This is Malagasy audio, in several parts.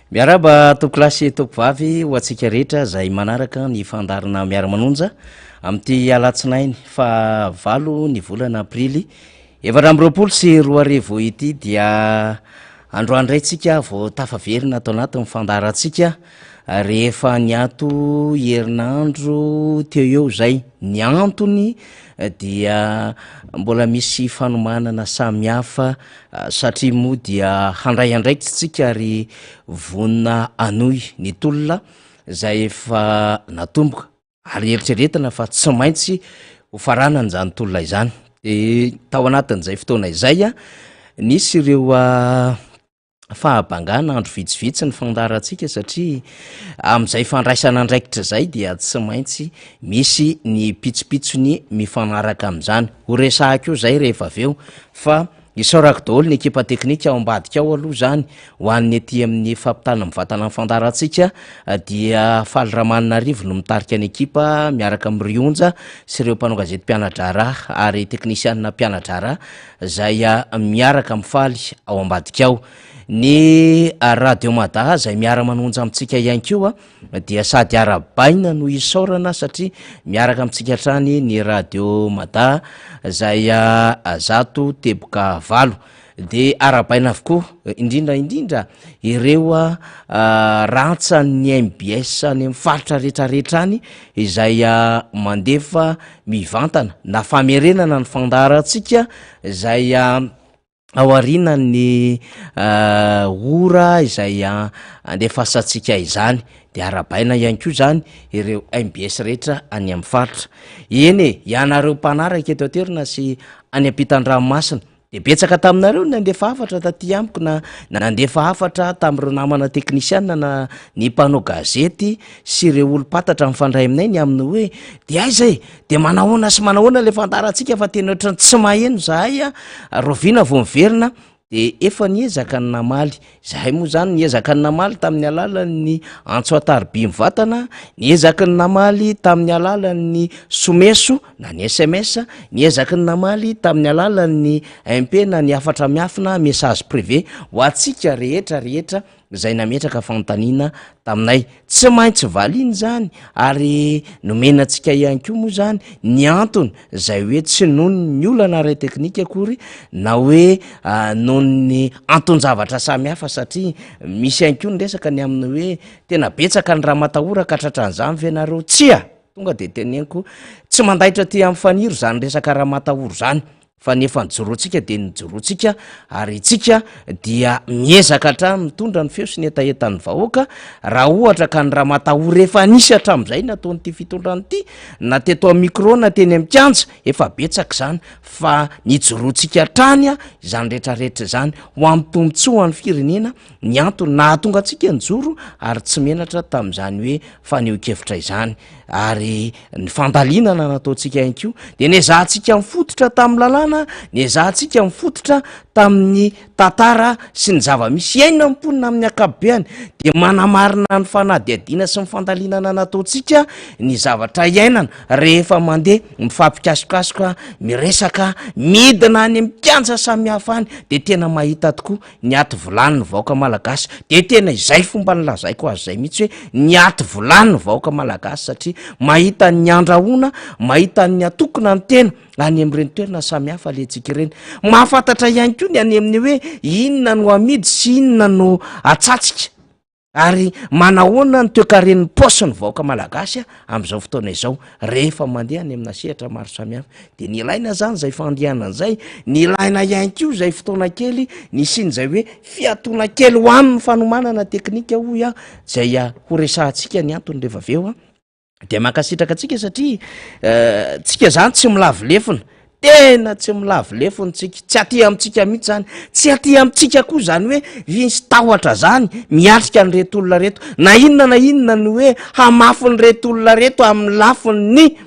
Miaraba tokolasy tokovavy ho atsika rehetra zay manaraka ny fandarana miara-manonja amin'ity alatsinainy fa 8 ny volana aprily 2024 ity dia androany ray tsika vao tafaverina atao anaty mifandarantsika rehefa niato herinandro teo eo zay ny antony dia mbola misy fanomanana samihafa satria moa dia handray andraikitra tsika ary vonina anoy ny tolona zay efa natomboka ary eritreretana fa tsy maintsy ho faranany zany tolona izany de tao anatin'izay fotoana izay nisy ireo fahabangana andro vitsivitsy ny fandarantsika satria amin'izay fandraisana andraikitra zay dia tsy maintsy misy ny pitsopitsony mifanaraka amin'izany ho resahako zay rehefa aveo fa isaorako daholo ny ekipa teknika ao ambadika ao aloha zany ho an'ny ety amin'ny fampitana mivatana ny fandarantsika dia Faly Ramanarivo no mitarika ny ekipa miaraka amin'ny Rionja sy ireo mpanao gazety mpianadrara ary teknisianina mpianadrara zay miaraka amin'ny Faly ao ambadika ao ny radio Mada zay miara-manonja amintsika ihany koa dia sady arabaina no isaorana satria miaraka amintsika hatrany ny radio Mada zay zato teboka valo de arabaina avokoa indrindra ireo rantsan'ny MBS any amin'ny faritra rehetrarehetra any izay mandefa mivantana na famerenana ny fandarantsika zay awarina ny ora izay andefasantsika izany de arabaina ihany koa zany ireo MBS rehetra any amin'ny faritra eny ianareo mpanaraka eto aterina sy any ampitan-dranomasina de betsaka taminareo nandefa hafatra taty amiko na nandefa hafatra tamin'ireo namana teknisianina na ny mpanao gazety sy ireo olo-patatra mifandray aminay ny aminy hoe de ay zay de manahoana sy manahoana le fandarantsika fa tena ohatrany tsy maheno zahay rovina vo miverina de efa niezaka ny namaly zahay moa zany niezaka ny namaly tamin'ny alalan'ny Antsoatarby mivatana niezaka ny namaly tamin'ny alalan'ny Someso na ny SMS niezaka ny namaly tamin'ny alalan'ny MP na ny afatra miafina message privé ho atsika rehetra zay nametraka fanontaniana taminay tsy maintsy valiny zany ary nomenantsika ihany koa moa zany ny antony zay hoe tsy noho ny olana ray teknika akory na hoe noho ny anton-javatra samihafa satria misy ihany koa ny resaka ny amin'ny hoe tena betsaka ny raha matahoraka tratran'izany venareo tsia tonga de teneniko tsy mandaitra ty amin'ny faniro zany resaka raha matahoro zany fa nefa nijoroantsika de nijoroantsika ary tsika dia miezaka hatrany mitondra ny feo sy ny etaetan'ny vahoaka raha ohatra ka ny raha matahory efa nisy hatramin'izay nataonyity fitondranyity na teto amin'ny micro na teny amin'ny kianja efa betsaka zany fa nijoroantsika hatrany izany rehetrarehetra zany ho amin'ny tombontsoa ny firenena ny antony nahatonga antsika nijoro ary tsy menatra tamin'izany hoe faneo-kevitra izany ary ny fandalinana nataontsika ihany koa de nezahantsika mifototra tamin'ny lalàna nezahantsika mifototra tamin'ny tantara sy ny zava-misy iaina mimponina amin'ny akapobeany de manamarina ny fanadiadiana sy ny fandalinana nataontsika ny zavatra iainana rehefa mandeha mifampikasokasoka miresaka midina any amikanja samihafa any de tena mahita tokoa ny aty volany ny vahoaka malagasy de tena izay fomba nylazaiko azy zay mihitsy hoe ny aty volany ny vahoaka malagasy satria mahita ny andrahona mahita ny atokona ny tena any amin'ireny toerana samihafa lentsika ireny mahafantatra ihany koa ny any amin'ny hoe inona no amidy sy inona no atsatsika ary manahoana ny toekaren'ny paosy ny vahoaka malagasy amin'izao fotoana izao rehefa mandeha any amina sehatra maro samihafa de ny ilaina zany zay fandehanana zay ny ilaina ihany koa zay fotoana kely ny sin'izay hoe fiatoana kely ho amin'ny fanomanana teknika hoy zay ho resahantsika ny antony rehefa aveo de mankasitraka atsika satria tsika zany tsy milavilefona tena tsy milavilefona tsika tsy aty amintsika mihitsy zany tsy aty amintsika koa zany hoe vinsy tahotra zany miatrika ny reto olona reto na inona ny hoe hamafy ny reto olona reto amin'ny lafiny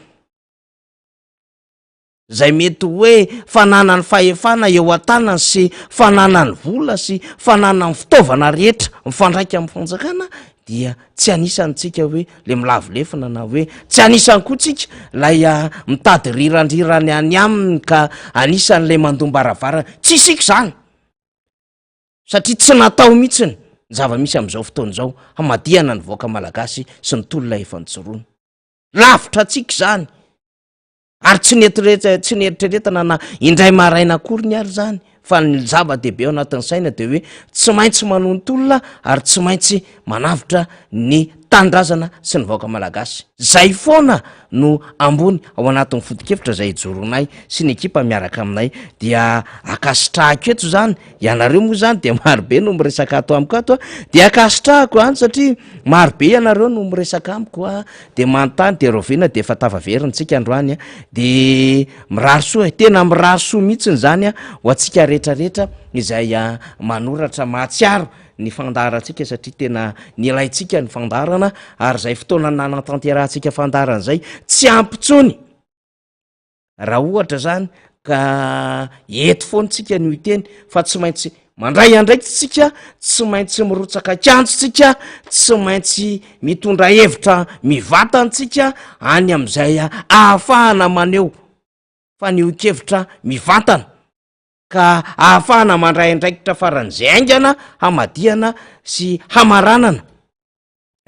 zay mety hoe fanana ny fahefana eo an-tanany sy fanana ny vola sy fanana ny fitaovana rehetra mifandraika amin'ny fanjakana dia tsy anisantsika hoe le milavilefona na hoe tsy anisany koa tsika lay mitady rirandrirany any aminy ka anisan'le mandombaravarana tsy isika zany satria tsy natao mihitsiny zava-misy am'izao fotoana zao hamadihana ny voaka malagasy sy ny tolona efa nitsoroana lavitra atsika zany ary tsy neritreretana na indray maraina akory ny ary zany fa ny zava-dehibe ao anatin'ny saina de hoe tsy maintsy manontolona ary tsy maintsy manavitra ny tandrazana sy ny vaoaka malagasy zay foana no ambony ao anatin'ny foto-kevitra zay ijoronay sy ny ekipa miaraka aminay dia akasitrahako eto zany ianareo moa zany de marobe no miresaka ato amiko ato a de akasitrahako any satria marobe ianareo no miresaka amiko a de manontany de rovina de efa tavaveryntsika androany a de mirarosoa tena mirarosoa mihitsiny zany a ho atsika rehetrarehetra izay manoratra mahatsiaro ny fandarantsika satria tena ny ilaitsika ny fandarana ary zay fotoana nanatanterahantsika fandarana zay tsy ampitsony raha ohatra zany ka eto foantsika ny iteny fa tsy maintsy mandray andraiky tsika tsy maintsy mirotsaka kanjotsika tsy maintsy mitondra hevitra mivatantsika any am'izay ahafahana maneo fa ny okevitra mivantana ka ahafahana mandray andraikitra faran'izay aingana hamadihana sy hamaranana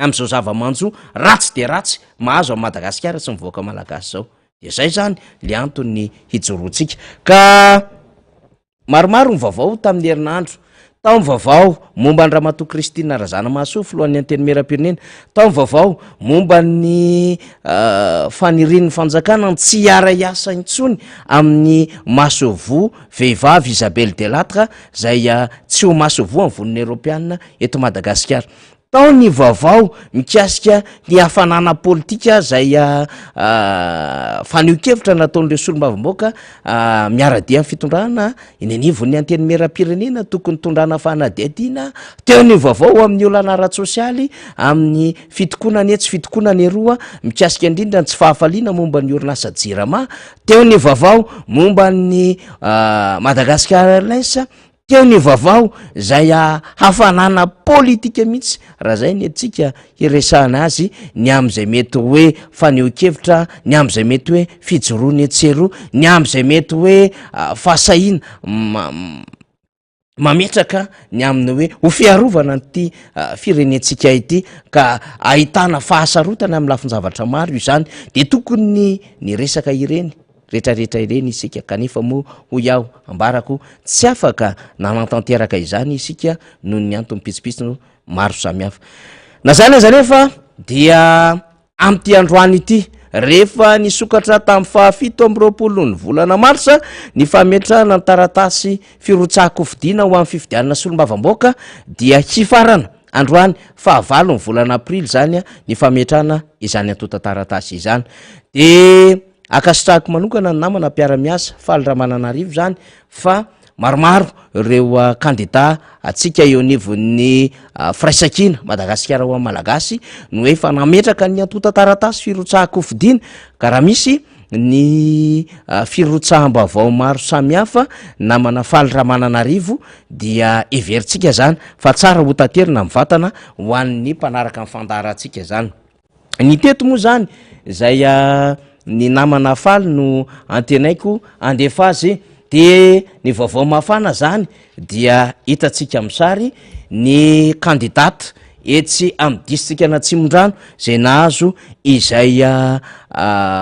am'izao zava-manjo ratsy de ratsy mahazo a Madagasikara sy mivoaka malagasy zao de zay zany le antony hijoroantsika ka maromaro ny vaovao tamin'ny herinandro tao ny vaovao momba ny Ramatoa Kristina Razanamahasoa filohan'ny anteny meram-pirenena tao ny vaovao momba ny fanirian'ny fanjakana tsy hiara-iasa intsony amin'ny masovo vehivavy Isabelle Delattre zay tsy ho masovo amin'ny voniny Europiana eto Madagasikara tao ny vaovao mikasika ny hafanana politika zay fanio-kevitra nataon'ireo solombavam-baoaka miaradia amin'ny fitondrana eny anivon'ny anteny meram-pirenena tokony tondrana fanadiadiana teo ny vaovao amin'ny olana ara-tsosialy amin'ny fitokonany tsy fitokonany eroa mikasika indrindra ny tsy fahafaliana momba ny orinasa jirama teo ny vaovao momba ny Madagascar Airlines teo ny vaovao zay hafanana politika mihitsy raha zay ny etsika hiresahana azy ny am'izay mety hoe faneo-kevitra ny am'izay mety hoe fijoroany etsero ny am'izay mety hoe fahasahina mametraka ny amin'ny hoe ho fiarovana nyty firenetsika ity ka ahitana fahasarotana amin'ny lafin-zavatra maro io zany de tokony ny resaka ireny rehetrarehetra ireny isika kanefa moa ho iaho ambarako tsy afaka nanantanteraka izany isika noho ny antony pitsopitsy maro samihafa na zany aza nefa dia am'ty androany ity rehefa nisokatra tamin'ny fahafito amby roapolo ny volana marsa ny fametrahana ny taratasy firotsahako fidiana ho amin'ny fifidianana solombavam-baoaka dia hifarana androany fahavalo ny volana aprily zany ny fametrahana izany antota taratasy izany de akasitrahako manokana ny namana mpiara-miasa faly Ramananarivo zany fa maromaro ireo kandida atsika eo anivon'ny firaisakina Madagasikara ho malagasy no hoe fa nametraka ny antota taratasy firotsahako fidiana ka raha misy ny firotsaham-bavao maro samihafa namana faly Ramananarivo dia everitsika zany fa tsara ho taterina mivatana ho an'ny mpanaraka amin'ny fandarantsika zany ny teto moa zany zay ny namana faly no antenaiko andefa azy de ny vaovao mafana zany dia hitatsika amin'ny sary ny kandidata etsy amin'ny distrika Natsimondrano zay nahazo izay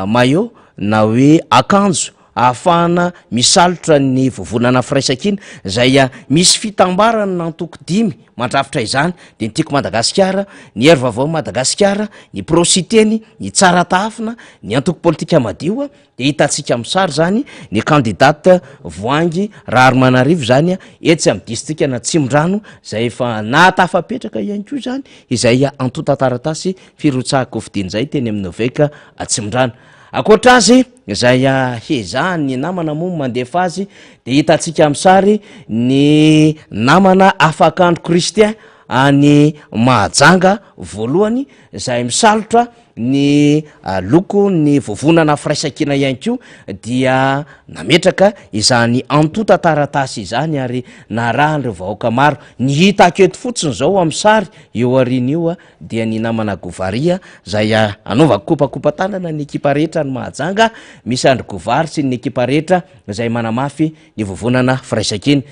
maillot na hoe akanjo ahafahana misalotra ny vovonana firaisakina zay misy fitambarana nantoko 5 mandrafitra izany de ny tiako Madagasikara ny hery vaovao Madagasikara ny prositeny ny tsara tafina ny antoko politika madio de hitatsika amin'ny sary zany ny kandidata Voangy Ramanarivo zany etsy amin'ny distrika Natsimondrano zay efa natafapetraka ihany koa zany izay antota taratasy firotsahako fidiana zay teny amin'ny Noveka Atsimondrano akoatra azy zay hezahany namana moa mandefa azy de hitatsika amin'ny sary ny namana afakandro Christian any Mahajanga voalohany zay misalotra ny loko ny vovonana firaisakina ihany koa dia nametraka izany antota taratasy izany ary narahandry vahoaka maro ny hita aketo fotsiny zao amin'ny sary eo ariny io dia ny namana Govaria zay anaovako kopakopa tanana ny ekipa rehetra ny Mahajanga misy andry Govary sy ny ekipa rehetra zay manamafy ny vovonana firaisakina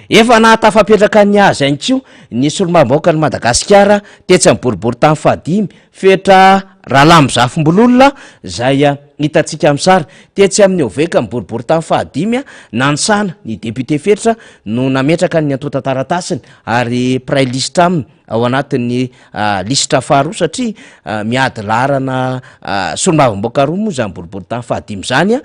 efa nahatafapetraka ny azy anko ny solombamoaka ny Madagasikara tetsy amin'ny boribory tany fahadimy fetra Rahalamo Zafimbololona zay hitatsika amin'ny sary tetsy amin'ny oveka ny boribory tany fahadimy nanisana ny député fetra no nametraka ny antota taratasiny ary pray liste aminy ao anatin'ny listra faharoa satria miady larana solombavam-boaka roa moa zany boribory tany fahadimy zany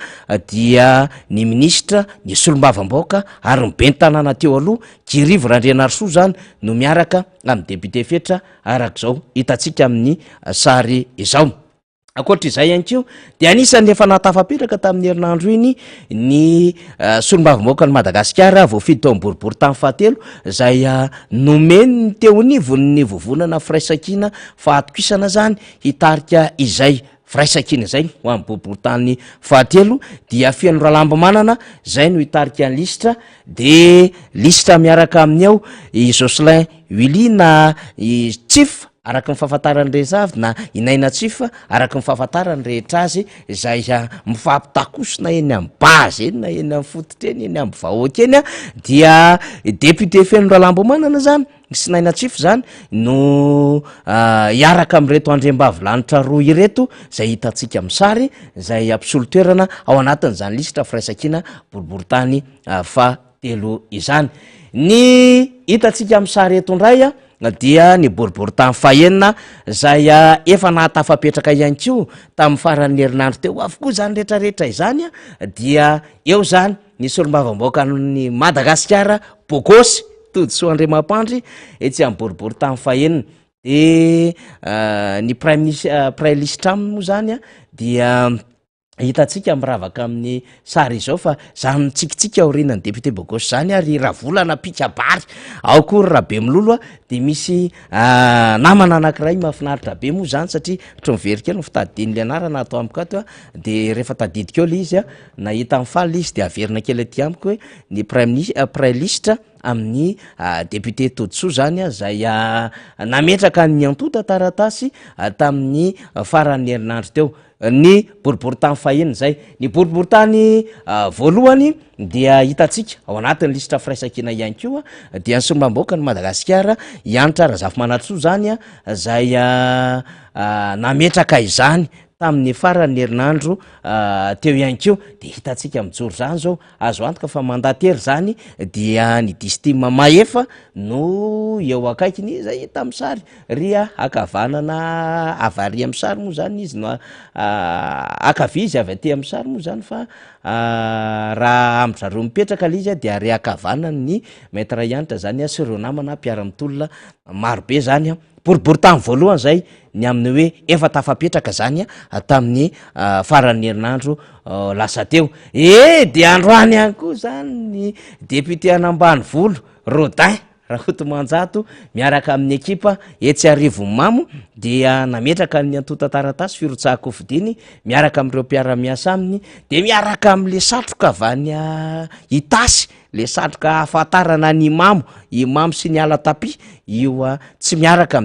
dia ny ministra ny solombavam-boaka ary ny ben'ny tanàna teo aloha Jirivo Randrianarsoa zany no miaraka amin'ny député fetra arak'izao hitatsika amin'ny sary izao. Akoatr'izay anko dia anisany efa nahatafapetraka tamin'ny herinandro iny ny solombavam-boaka ny Madagasikara voafidy tao amin'ny boribory tany fahatelo zay nomeny teonivony vovonana firaisankina fahatokisana zany hitarika izay firaisankina zay ho amin'ny boribory tany fahatelo dia fian'ny Rahalamba Manana zay no hitarika ny listra de listra miaraka amin'ny ao i Jocelyn Willy na i Chief araka ny fahafantarany rehetra avy na inaina Chief araka ny fahafantarany rehetra azy zay mifampitakosona eny amin'ny base eny na eny amin'ny fototra eny amin'ny vahoaka eny dia député fian'ny Rahalamba Manana zany sy naina Chief zany no iaraka amin'reto andriambavilanitra roa ireto zay hitatsika amin'ny sary zay ampisolo-toerana ao anatin'izany listra firaisankina boribory tany fahatelo izany. Ny hitatsika amin'ny sary eto indray dia ny boribory tany fahaenina zay efa nahatafapetraka ihany ko tamin'ny faran'ny herinandro teo avokoa zany rehetrarehetra izany dia eo zany ny solombavam-boaka ny Madagasikara Bokosy Toditsoa Andriamampandry etsy amin'ny boribory tany fahaenina de ny pray liste aminy moa zany dia hitatsika miravaka amin'ny sary izao fa zany tsikitsika aorianany député Bokosy zany ary ravolana pikabary ao kory Rabe Milolo de misy namana anankiray mahafinaritra be moa zany satria ohatry miverika eny fitadidiny le anarana atao amiko ato de rehefa tadidiko eo le izy nahita amin'ny faly izy de averina kely aty amiko hoe ny pray liste amin'ny député Toditsoa zany zay nametraka ny antota taratasy tamin'ny faran'ny herinandro teo ny boribory tany fahaenina zay. Ny boribory tany voalohany dia hitatsika ao anatin'ny listra firaisankina ihany koa dia ny solombavam-boaka ny Madagasikara Ianitra Razafimanatsoa zany zay nametraka izany tamin'ny faran'ny herinandro teo ihany ko de hitatsika mijoro zany zao azo antoka fa mandatery zany dia ny distime Maefa no eo akaikiny zay hita amin'ny sary ria akavanana avary amin'ny sary moa zany izy no akavia izy avy aty amin'ny sary moa zany fa raha am'zareo mipetraka le izy de ary akavanany ny maître Ianitra zany sy ireo namana mpiara-mitolona marobe zany boribory tany voalohany zay ny amin'ny hoe efa tafapetraka zany tamin'ny faran'ny herinandro lasa teo de androany ihany koa zany ny député Anambanivolo Rodin Rahotomanjato miaraka amin'ny ekipa etsy Arivomamo dia nametraka ny antota taratasy firotsahako fidiny miaraka amin'ireo mpiara-miasa aminy de miaraka amin'le satroka avany itasy le satroka ahafantarana ny imamo sy ny ala tapi io tsy misaraka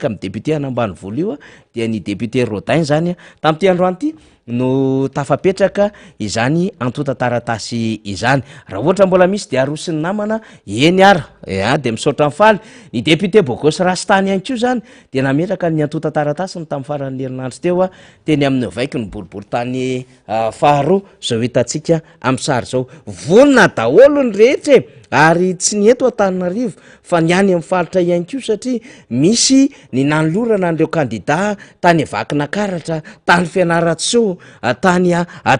amin'ny député Anambanivolo io dia ny député Rodin zany tamin'ity androany ity no tafapetraka izany antota taratasy izany. Raha ohatra mbola misy de arosiny namana eny ara de misaotra mifaly ny député Bokosy Rastany ihany koa zany de nametraka ny antota taratasy ny tamin'ny faran'ny herinandro teo teny amin'ny ovaiky ny boribory tany faharoa zao hitatsika amin'ny sary zao vonona daholo ny rehetra ary tsy ny eto Antananarivo fa ny any amin'ny faritra ihany koa satria misy ny nanolorana an'ireo kandida tany Vakina Karatra tany Fianaratsoa tany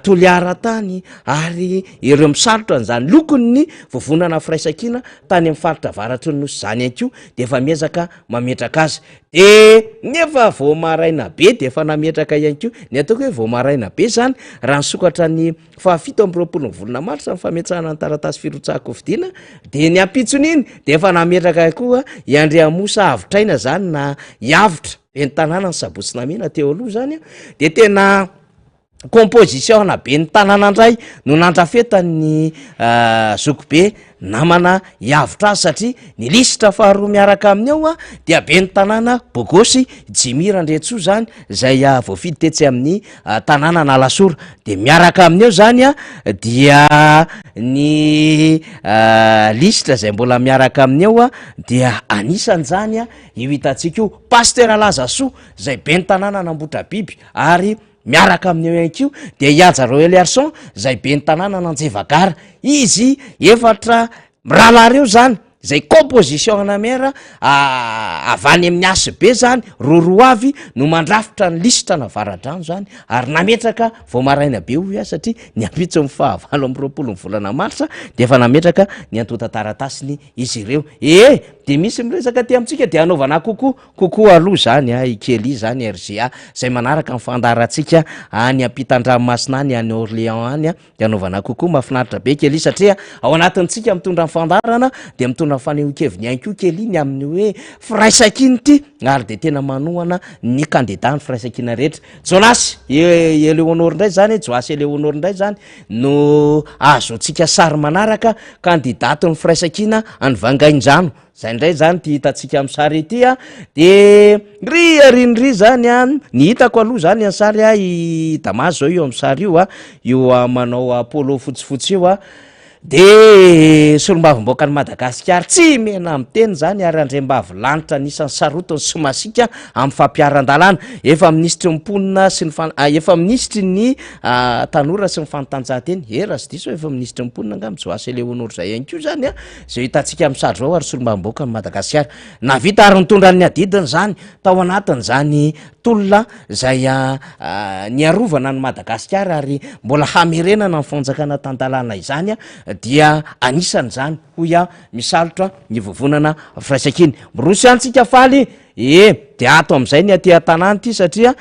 Toliara tany ary ireo misarotra n'izany lokony ny vovonana firaisankina tany amin'ny faritra avaratry ny nosy zany ihany koa de efa miezaka mametraka azy de nefa voamaraina be de efa nametraka ihany koa ny ataoko hoe voamaraina be zany raha nisokatra ny fahafito amby roapolo volana martsa ny fametsahana ny taratasy firotsahako fidina de ny ampitsony iny de efa nametraka koa Andriamosa Avitraina zany na Iavitra ben'ny tanàna ny Sabotsy Namena teo aloha zany de tena composition be ny tanàna indray no nandrafetany zokobe namana iavitra azy satria ny lisitra faharoa miaraka amin'ny ao a dia be ny tanàna bogosy jimirandretso zany zay voafidy tetsy amin'ny tanàna nalasora de miaraka amin'ny eo zany a dia ny lisitra zay mbola miaraka amin'ny eo a dia anisan' zany a io hitantsika io paster lazasoa zay be ny tanàna nambotra biby ary miaraka amin'eo ianko de iaja roel arson zay be ny tanàna nanjevagara izy efatra ralareo zany zay composition anamera avany amin'ny asy be zany roroa avy no mandrafitra ny lisitra navaradrano zany ary nametraka vo maraina be o ia satria ny ampitso my fahavalo am'roapolo ny volana maritra de efa nametraka ny antota-taratasiny izy ireo de misy miresaka ty amitsika de anaovana kokoa aloha zany ikely zany RGA zay manaraka mifandaratsika any ampitan-dranomasina any any Orléans any de anaovana kokoa mahafinaritra be kely satria ao anatintsika mitondra mifandarana de mitondra fanehoan-keviny ihany ko kely iny amin'ny hoe firaisakiny ty ary de tena manohana ny candidat ny firaisakina rehetra Jonas Eleonore ndray zany Joas Eleonore ndray zany no azotsika sary manaraka candidat ny firaisakina any Vangaindrano zay ndray zany ty hitatsika amin'ny sary ety a de ry zany a ny hitako aloha zany any sary i Damas zao io amin'ny sary io io manao polo fotsifotsy io de solombavim-boaka ny Madagasikara tsy mena amin'ny teny zany ary andrembavy lanitra nisan'ny sarotony sy masika amin'ny fampiaran-dalàna efa ministry mponina sy efa ministry ny tanora sy ny fanotanjahanteny raha sy diso efa ministry mponina angam Joas Eleonore zay ihany ko zany zay hitantsika amin'ny sary zao ary solombavim-boaka ny Madagasikara navita ary nitondra ny adidiny zany tao anatiny zany tolona zay niarovana ny Madagasikara ary mbola hamerenana ny fanjakana tan-dalàna izany dia anisan' zany hoy misalotra ny vovonana firaisakiny mirosy antsika faly de ato am'izay ny aty tanàna ty satria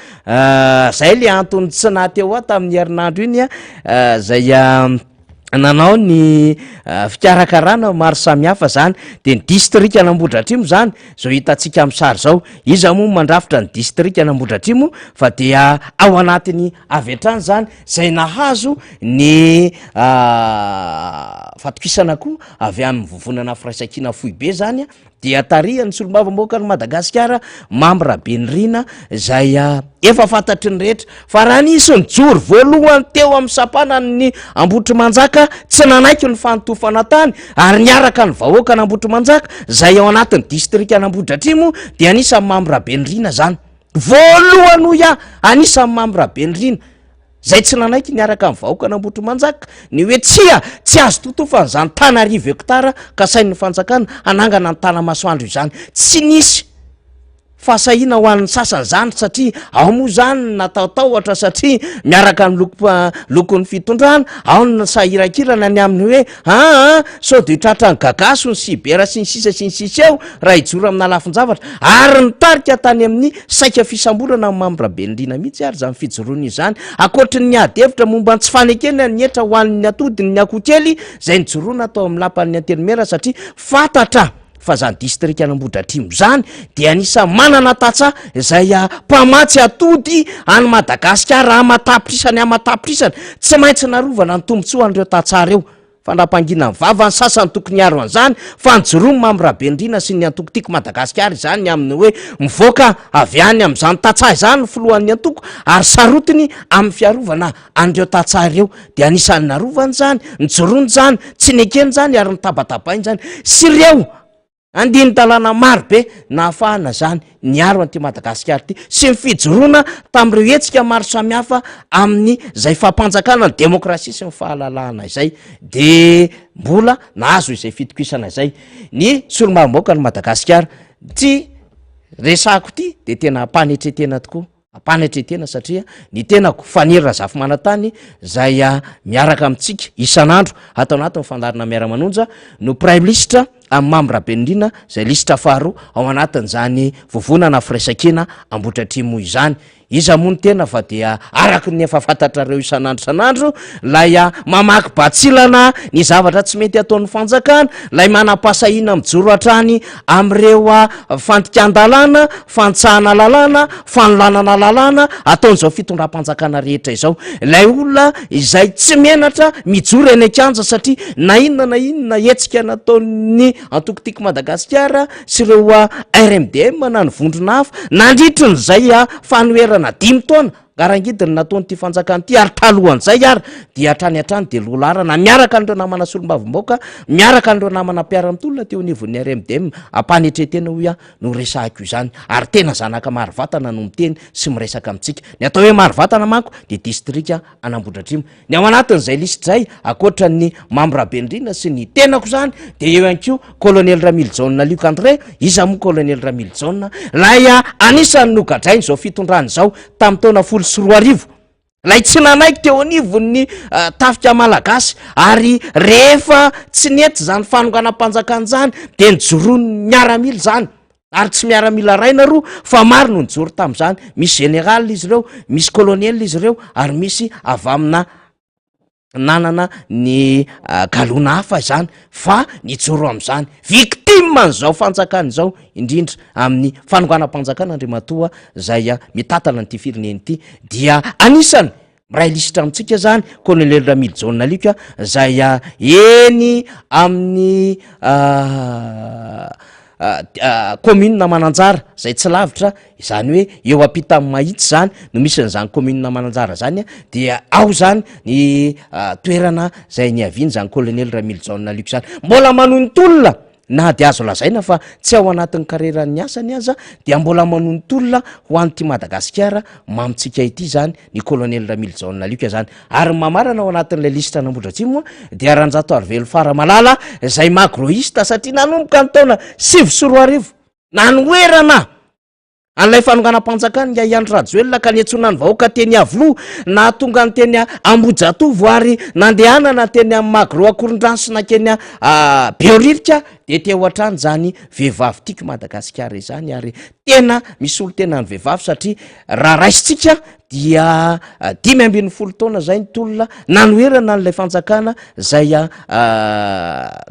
zay le antony tsy nateo tamin'ny herinandro iny zay nanao ny fikarakarana maro samihafa zany de ny distrika Anambohidratrimo zany zao hitatsika amin'ny sary zao izy moa mandrafitra ny distrika Anambohidratrimo fa dia ao anatiny avy hatrany zany zay nahazo ny fatokisana koa avy amin'ny vovonana firaisakina fohy be zany dia tarihany solombavim-boaka ny Madagasikara Mambra Benirina zay efa fantatry ny rehetra fa raha nisy ny joro voalohany teo amin'ny sapanany Ambotry Manjaka tsy nanaiky ny fanotofana tany ary niaraka ny vahoaka ny Ambotry Manjaka zay ao anatin'ny distrika Anambohidratrimo dia anisan'ny Mambra Benirina zany voalohany hoy anisan'ny Mambra Benirina zay tsy nanaiky niaraka amin'ny vahoaka ny Ambotry Manjaka ny hoe tsy azo totofany zany tany 10 hektara ka sain'ny fanjakana anangana ny tanamasoandro izany tsy nisy fasahina ho an'ny sasany zany satria ao moa zany nataotaotra satria miaraka ny lokon'ny fitondrana ao ny sahirakirana ny amin'ny hoe sao de tratra ny gagaso ny sibera sy ny sisa eo raha ijoro amina lafin-javatra ary nitarika tany amin'ny saika fisamborana amin'ny Mambra Benirina mihitsy ary zany fijoroany izany akoatry ny adevitra momba ny tsy fanekena ny etra ho an'ny atodiny ny akokely zay nijoroana atao amin'ny lapan'ny Antenimera satria fantatra fa zany distrika Anambohidratrimo zany dia anisa manana tatsa zay mpamatsy atody any Madagasikara amatapitrisany tsy maintsy narovana ny tombotsoa an'ireo tatsareo fandrapangina ny vava ny sasany tokony aro an'izany fa nijoroany Mambra Benirina sy ny antoko tiako Madagasikara zany amin'ny hoe mivoaka avy any amin'izany tatsa izany ny filohan'ny antoko ary sarotiny amin'ny fiarovana an'ireo tatsareo de anisan'ny narovany zany nijoroany zany tsy nekeny zany ary nitabatabainy zany sy ireo andiny talàna marobe nahafahana zany niaro an'ty Madagasikara ty sy ny fijoroana tamin'ireo hetsika maro samihafa amin'ny zay fampanjakana ny demokrasia sy ny fahalalahana izay de mbola nahazo izay fitokisana izay ny solombavim-boaka ny Madagasikara ty resako ty de tena mpanetretena tokoa mpanetretena satria ny tenako fanirina zafy manantany zay miaraka amitsika isan'andro atao anaty fandarina miara-manonja no prime ministre amin'ny Mambra Benirina zay lisitra faharoa ao anatin' zany vovonana firaisakina Ambohidratrimo izany iza moa ny tena fa dia araky ny efa fantatrareo isan'andro lay mamaky batsilana ny zavatra tsy mety ataon'ny fanjakana, lay manam-pasahina mijoro atrany am'ireo fandikan-dalàna, fantsahana lalàna, fanolanana lalàna ataon'izao fitondram-panjakana rehetra izao. Lay olona izay tsy menatra mijoro eny akanja satria na inona hetsika nataon'ny antokotiko Madagasikara sy ireo RMDM na ny vondrona hafa nandritry n'izay fanoerana 5 taona garangidiny nataon'ity fanjakana ty ary talohan'izay ary dia hatrany hatrany de lolarana miaraka an'ireo namana solom-bavim-baoka, miaraka an'ireo namana mpiara-mitolona teo anivon'ny RMDM ampanetrentena hoy no resahako izany ary tena zanaka Marivatana no miteny sy miresaka amintsika. Ny atao hoe Marivatana manko de distrika Anambohidratrimo. Ny ao anatin'izay lisitra zay akoatra ny Mambrabendrina sy ny tenako zany de eo ihany koa colonel Ramiljaune Luc André, iza moa colonel Ramiljaune lay anisany nogadrainy zao fitondrany zao tamin'ny taona 20 lay tsy nanaiky teo anivon'ny tafika malagasy ary rehefa tsy nety zany fanonganam-panjakana zany de nijoroany miaramila zany ary tsy miaramila raina roa fa maro no nijoro tamin'izany, misy général izy ireo, misy colonel izy ireo ary misy avy amina nanana ny galona hafa zany fa nijoro am'izany victime an'izao fanjakana izao indrindra amin'ny fanonganam-panjakana Andriamatoa zay mitatana n'ity fireneny ity dia anisany miray lisitra amintsika zany colonel Ramiljaune Luc zay eny amin'ny commune Mananjara zay tsy lavitra zany hoe eo ampita amin'ny Mahitsy zany no misy n'izany commune Mananjara zany dia ao zany ny toerana zay niaviany zany colonel Ramiljaune Luc zany. Mbola manontolona na de azo lazaina fa tsy ao anatin'ny kareran'ny asany aza dia mbola manontolona ho an'ity Madagasikara mamitsika ity zany ny colonel Ramiljaune Luc zany ary mamarana ao anatin'ilay lisitra Anambohidratrimo dia Ranjato Arvelo Faramalala zay magroista satria nanomboka ny taona 20 nanoerana an'ilay fanonganam-panjakana ny Andry Rajoelina ka niantsona ny vahoaka teny Avlo na tonga ny teny Ambojatovo ary nandehanana teny amin'ny Magro Akorondrano sy nakeny Beoririka de teo hatrany zany vehivavy tiako Madagasikara izany ary tena misy olo tena ny vehivavy satria raha raisitsika dia 5 taona zay ny tolona nanoerana n'ilay fanjakana zay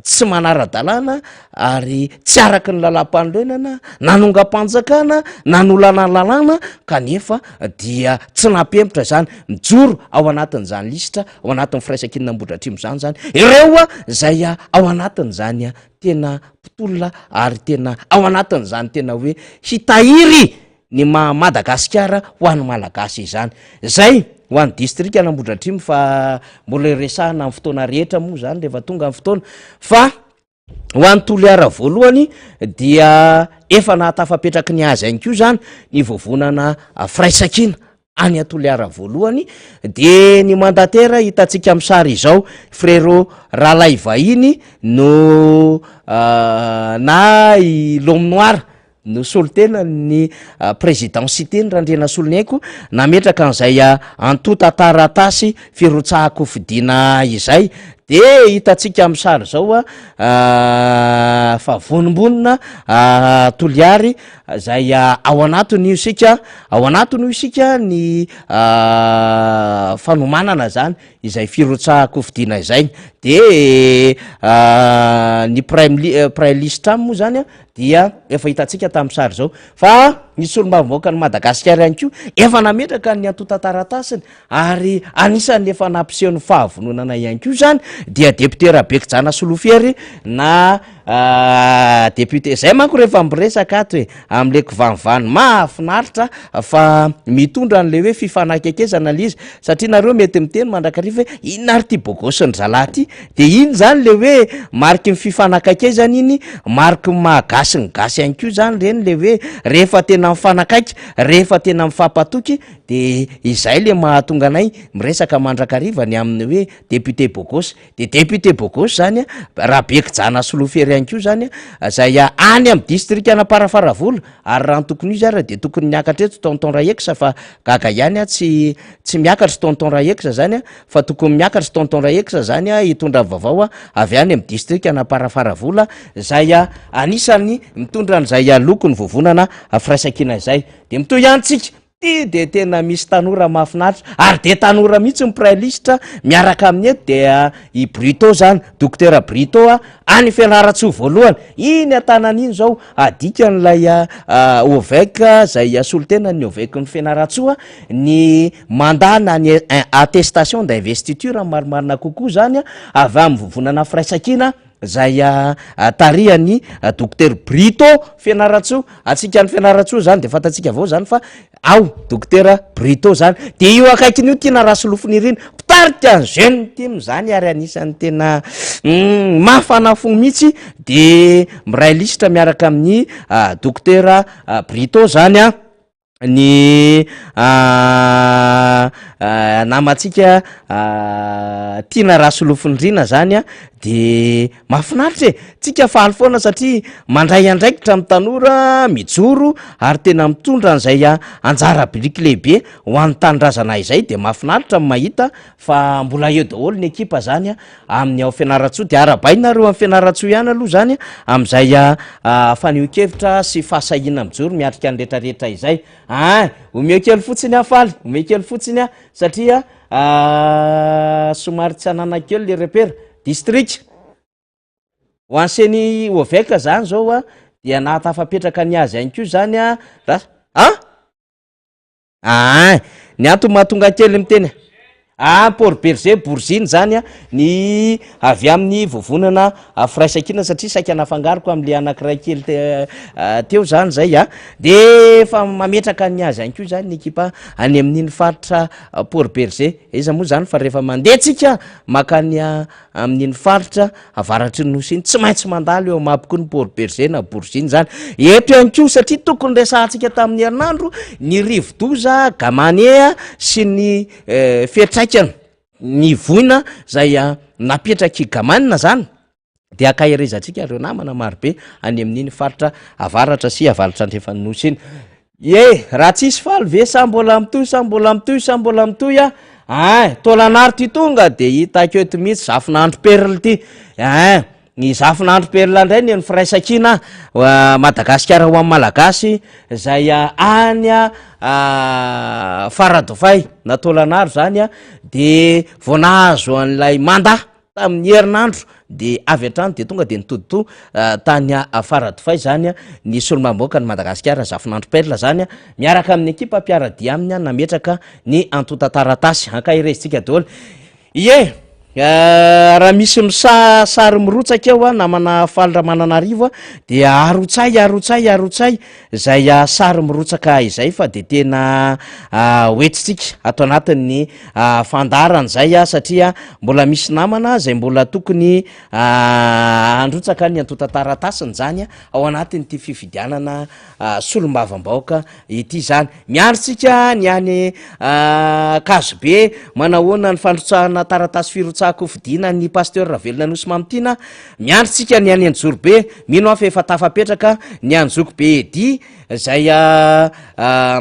tsy manara-dalàna ary tsy araky ny lalam-panorenana nanonga-panjakana nanolana lalàna kanefa dia tsy napempotra zany mijoro ao anatin'izany lisitra ao anatin'ny firaisan-kiny Nambohidratrimo zany ireo zay ao anatin'izany tena mpitolona ary tena ao anatin'izany tena hoe hitahiry ny Madagasikara ho an'ny malagasy izany. Zay ho an'ny distrika Anambohidratrimo fa mbola resahana amin'ny fotoana rehetra moa zany rehefa tonga amin'ny fotoana fa ho an'ny Toliara voalohany dia efa nahatafapetraky ny azy ihany koa zany ny vovonana firaisan-kina any Toliara voalohany de ny mandatera hitantsika amin'ny sary izao frérot Ralay vahiny no na i Lomnoir no solitena ny présidensité ny Randriana Soloneko nametraka an'izay antota taratasy firotsahako fidina izay de hitantsika amin'ny sary zao fa vonimbonina Toliary zay ao anatiny io isika ny fanomanana zany izay firotsahako fidina izay de ny prime listre moa zany dia efa hitantsika tamin'ny sary zao fa nisy olo-mavimoaka ny Madagasikara ihany koa efa nametraka ny antota taratasiny ary anisany efa nampisehon'ny fahavononana ihany koa zany dia député Rabeky Jana Solofiery na député zay manko rehefa miresaka ato hoe am'le kivavany mahafinaritra fa mitondra an'le hoe fifanakakezana lizy satria nareo mety miteny mandrakariva hoe inona ary ty bogosiny zalahy ty de iny zany le hoe mariky ny fifanakakezana iny mariky mahagasy ny gasy ihany koa zany reny le hoe rehefa tena mifanakaiky rehefa tena mifampatoky de izay le mahatonga anay miresaka mandrakariva ny amin'ny hoe député bogosy de député bogosy zany Rabeky Jana Solofiery ihany koa zany zay any amin'ny district Anaparafaravola ary raha tokony izy ary de tokony miakatra eto tonton Raeksa fa gaga ihany tsy miakatra tonton Raeksa zany fa tokony miakatra tonton Raeksa zany hitondra vaovao avy any amin'ny district Anaparafaravola zay anisany mitondra an'izay lokony vovonana firaisan-kina izay de mitoy ihany tsika ty de tena misy tanora mahafinaritra ary de tanora mihitsy miprailistra miaraka amin'ny eto dia i Brito zany dokotera Brito any Fianaratsoa voalohany iny atanan'iny zao adikan'lay oveka zay solotena ny oveka ny Fianaratsoa ny mandana ny attestation d'investiture marimarina kokoa zany avy amin'ny vovonana firaisakina zay tarihany dokotera Brito Fianaratsoa atsika ny Fianaratsoa zany de fatatsika avao zany fa ao dokotera Brito zany de io akaikiny io tiana rasy lofony iriny pitarika ny jeune team zany ary anisan'ny tena mafanafo mihitsy de mirailisitra miaraka amin'ny dokotera Brito zany ny namatsika tiana rasy lofondrina zany de mahafinaritra tsika faly foana satria mandray andraikitra amin'ny tanora mijoro ary tena mitondra an'izay anjara biriky lehibe ho an'ny tanindrazana izay de mahafinaritra mahita fa mbola eo daholo ny ekipa zany amin'ny ao Fianaratsoa de arabainareo amin'ny Fianaratsoa ihany aloha zany amin'izay faneho-kevitra sy fahasahina mijoro miatrika ny rehetrarehetra izay omeo kely fotsiny afaly omeo kely fotsiny satria somary tsy anana kely le repera district ho anseny oveka zany zao dia nahatafapetraka ny azy any ko zany ny antony mahatonga kely miteny Port Berger Bourgine zany ny avy amin'ny vovonana firaisakina satria saika nafangaroko am'le anankiray kely teo zany zay de fa mametraka ny azy any ko zany ny ekipa any amin'iny faritra Port Berger iza moa zany fa rehefa mandeha tsika makany amin'iny faritra avaratry ny nosy iny tsy maintsy mandalo eo mampoko ny Port Berger na Bourgine zany eto ihany ko satria tokony resahantsika tamin'ny herinandro ny rivo-doza Gamane sy ny fiatraikany ny voina zay napetraky Gamanina zany de akairezantsika reo namana marobe any amin'iny faritra avaratra sy avalatra andrefa ny nosy iny raha tsisy faly ve sa mbola mitoy sa mbola mitoy sa mbola mitoy tolanaro ty tonga de hitako eto mihitsy zafinandro perle ty ny zafinandro perle ndray ny firaisakina Madagasikara ho amin'ny malagasy zay any Faradofay na tolanaro zany de vao nahazo an'ilay mandat tamin'ny herinandro de avy hatrany de tonga de nitodito tany Faradofay zany ny solomamoaka ny Madagasikara zafinandro perle zany miaraka amin'ny ekipa mpiaradia aminy nametraka ny antota-taratasy akairezitsika daholo raha misy sary mirotsaka eo namana faly Ramananarivo de arotsay zay sary mirotsaka izay fa de tena hoetitsika ato anatin'ny fandarana zay satria mbola misy namana zay mbola tokony androtsaka ny antota-taratasiny zany ao anatin'ity fifidianana solombavambaoka ity zany miandrotsika ny any Kazobe manahoana ny fandrotsahana taratasy firotsahako fidina ny pasteur Ravelona Nosy Mamotina miandrotsika ny any Anjorobe mino afa efa tafapetraka ny Anjokobe edy zay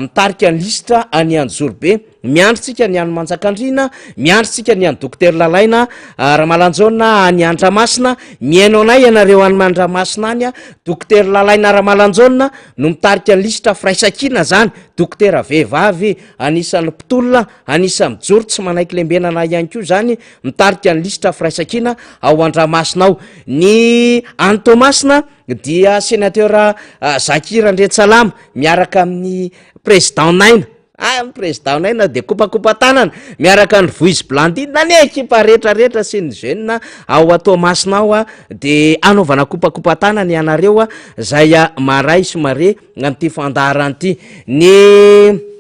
mitarika ny listra any Anjorobe miandrotsika ny any Manjakandriana miandrotsika ny any dokotera Lalaina Ramalanjona any Andramasina miaino anay ianareo any Andramasina any dokotera Lalaina Ramalanjona no mitarika ny listra firaisakina zany dokotera vehivavy anisan'ny mpitolona anisan'ny mijoro tsy manaiky lembenana ihany ko zany mitarika ny listra firaisakina ao Andramasina ao ny Antomasina dia sénateur Zakira Andretsalama miaraka amin'ny président Naina président Naina de kopakopa tanana miaraka ny Voice Blandine ny ekipa rehetrarehetra sy ny jeune ao Tomasina ao de anaovana kopakopa tanana ianareo zay maray somare amin'ity fandaharan'ity ny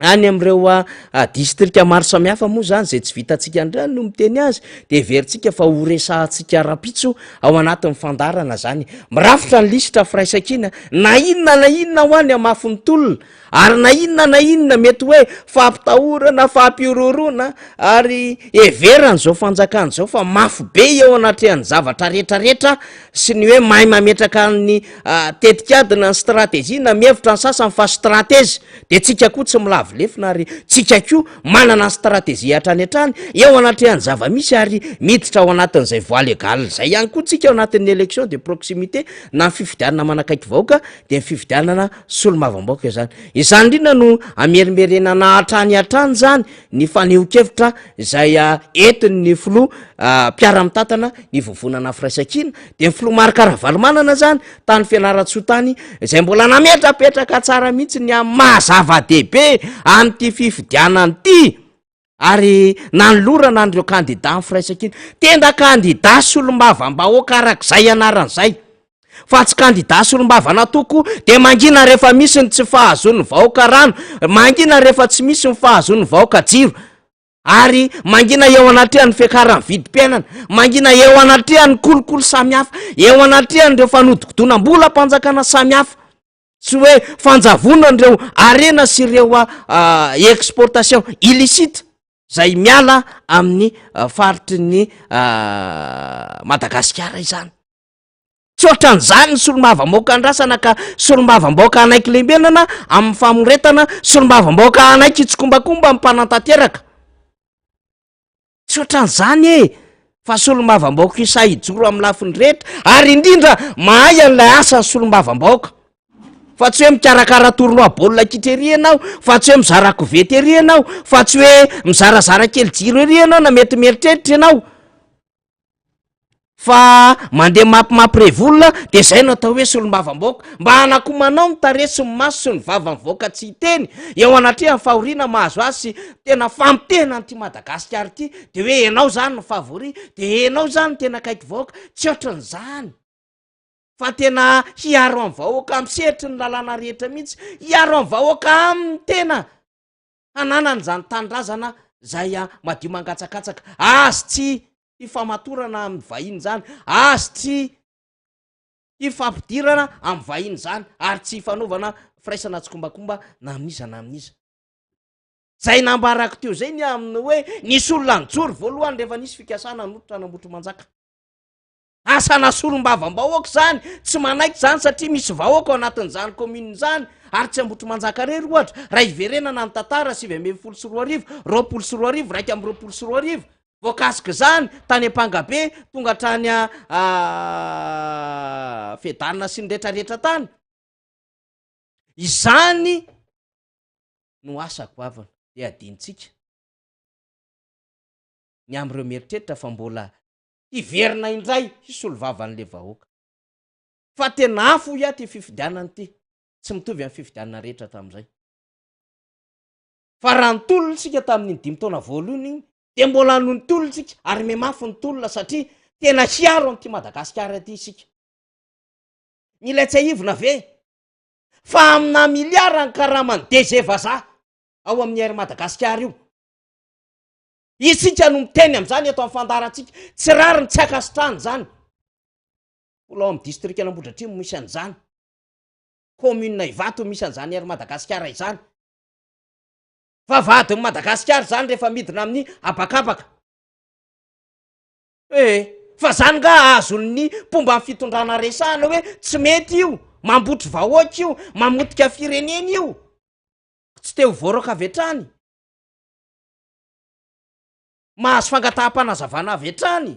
any am'ireo district maro samihafa moa zany zay tsy vitatsika andrany no miteny azy de veritsika fa ho resahantsika rapitso ao anatin'ny fandarana zany mirafitra ny listra firaisakina na inona ho any amafiny tolona ary na inona mety hoe fampitahorana fampiororona ary everany zao fanjakana zao fa mafy be eo anatrehan'ny zavatra rehetrarehetra sy ny hoe mahay mametraka ny tetikadina ny stratégie na mihevitra ny sasany fa strateze de tsika koa tsy avo lefina ary tsika ko manana ny stratezia hatrany hatrany eo anatrehan'ny zava-misy ary miditra ao anatin'izay voie légal zay ihany koa tsika ao anatin'ny élection de proximité na fifidianana manakaiky vahoaka de fifidianana solomavam-baoaka zany izany indrindra no amerimerenana hatrany hatrany zany ny faneho-kevitra zay entin'ny filoha mpiara-mitatana ny vovonana firaisakina de ny filoha marikaravalmanana zany tany fianaratsotany zay mbola nametrapetraka tsara mihitsy ny am mahazava-dehibe am'ty fifidianany ty ary nanolorana an'ireo kandida amin'ny firaisakina tenda kandida solombavam-bahoaka arak'izay anaran'izay fa tsy kandida solom-bavana toko de mangina rehefa misy ny tsy fahazon'ny vahoaka rano mangina rehefa tsy misy ny fahazon'ny vahoaka jiro ary mangina eo anatrehan'ny fiakarany vidim-piainana mangina eo anatrehan'ny kolokolo samihafa eo anatrehan'ireo fanodikodonam-bola mpanjakana samihafa tsy hoe fanjavonan'ireo arena sy ireo exportation illicite zay miala amin'ny faritry ny Madagasikara izany tsy ohatran'izany ny solombava-bahoaka andrasana ka solombava-bahoaka anaiky lembenana amin'ny famoretana solombava-bahoaka anaiky itsikombakomba amin'ny mpanantanteraka tsy ohatran'izany fa solombava-bahoaka isahijoro amin'ny lafiny rehetra ary indrindra mahay an'ilay asany solombava-bahoaka fa tsy hoe mikarakara tournois baolina kitrery ianao fa tsy hoe mizara kovety ery ianao fa tsy hoe mizarazara kely jiro ery ianao na mety mieritreritra ianao fa mandeha mampimampirevolona de zay natao hoe solombava-bahoaka mba hanakomanao mitare sy ny maso sy ny vava-mivoaka tsy hiteny eo anatrehan'ny fahoriana mahazo azy sy tena famitena n'ty Madagasikara ty de hoe ianao zany ny favori de ianao zany ny tena akaiky vahoaka tsy ohatran'izany fa tena hiaro amin'ny vahoaka amin'ny seritry ny lalàna rehetra mihitsy hiaro amin'ny vahoaka amin'ny tena hananany zany tanindrazana zay madio mangatsakatsaka azy tsy hifamatorana amin'ny vahiny zany azy tsy hifampidirana amin'ny vahiny zany ary tsy hifanaovana firaisana tsokombakomba na amin'iza na amin'iza zay nambarako teo zay ny amin'ny hoe nisy olona nijory voalohany rehefa nisy fikasana nototra namotro manjaka asana solom-bavam-bahoaka zany tsy manaiky zany satria misy vahoaka ao anatin'izany commune zany ary tsy ambotro manjaka rery ohatra raha iverenana ny tantara 724 roapolo sy 4 raiky amby 24 voakasika zany tany ampangabe tonga hatrany fedanina sy ny rehetrarehetra tany izany no asako avana de adinitsika ny am'ireo mieritreritra fa mbola hiverina indray hisolovavan'le vahoaka fa tena afo ia ty fifidianany ty tsy mitovy amin'ny fifidianana rehetra tam'izay fa raha nitolona sika tamin'ny 5 taona voalohany igny de mbola no nitolontsika ary memafy nitolona satria tena hiaro am'ty Madagasikara ty isika nilay tsy aivona ve fa amina miliara ny karamany dezevaza ao amin'ny air Madagasikara io isika no miteny am'izany eto amin'ny fandarantsika tsy rariny tsy akasitrany zany mbola ao amin'ny district an'Ambohidratrimo misy an'izany commune Ivato misy an'izany air Madagasikara izany fa vadiny Madagasikara zany rehefa midina amin'ny abakabaka fa zany nga azon'ny mpomba ny fitondrana resahana hoe tsy mety io mambotry vahoaka io mamotika firenena io tsy teo voaraka avy hatrany mahazo fangataham-panazavana avy hatrany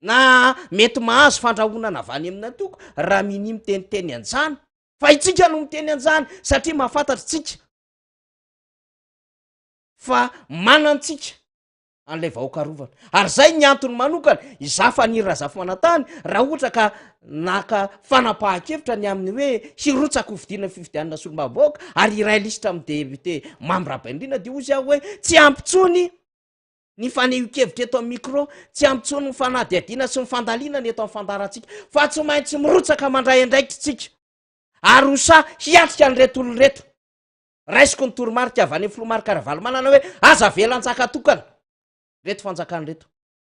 na mety mahazo fandrahonana avy any amin'ny atoko raha mini miteniteny an'izany fa itsika no miteny an'izany satria mahafantatra tsika fa manantsika an'ilay vahoaka rovana ary zay ny antony manokana izafa nirazafo manantany raha ohatra ka naka fanapahan-kevitra ny amin'ny hoe hirotsaka hovidiana fifidianana solombavam-bahoaka ary irailisitra amin'ny député mambrabaindrina de ozy aho hoe tsy ampitsony ny faneho-kevitra eto amin'ny micro tsy ampitsony ny fanadiadiana sy ny fandaliana ny eto amin'ny fandarantsika fa tsy maintsy mirotsaka mandray andraikitra tsika ary hosa hiatrika an'reto olo reto raisiko ny toromarika avy any filomarikaravalo manana hoe aza velan-jaka tokana reto fanjakany reto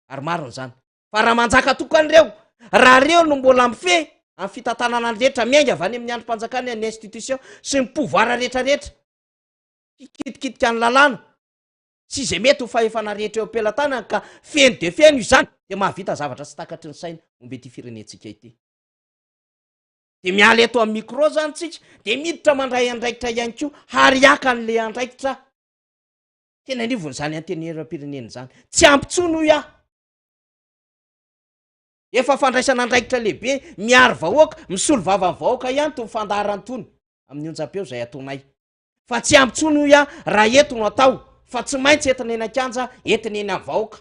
ary marony zany fa raha manjaka tokany reo raha reo no mbola mife amin'ny fitantanana rehetra miainga avy any amin'ny androm-panjakany ny institution sy ny pouvoir rehetrarehetra hikitikitika ny lalàna sy izay mety ho fahefana rehetra eo ampelantanana ka feno de feno izany de mahavita zavatra tsy takatry ny saina ombe ty firenentsika ity de miala eto amin'ny micro zany tsika de miditra mandray andraikitra ihany ko hariaka n'le andraikitra tena anivony zany anteneram-pirenena zany tsy ampitsono ia efa fandraisana andraikitra lehibe miary vahoaka misolo vava ny vahoaka ihany to mifandarantony amin'ny onjam-peo zay ataonay fa tsy ampitsono ia raha eto no atao fa tsy maintsy entiny eny an-kanja entiny eny amin'ny vahoaka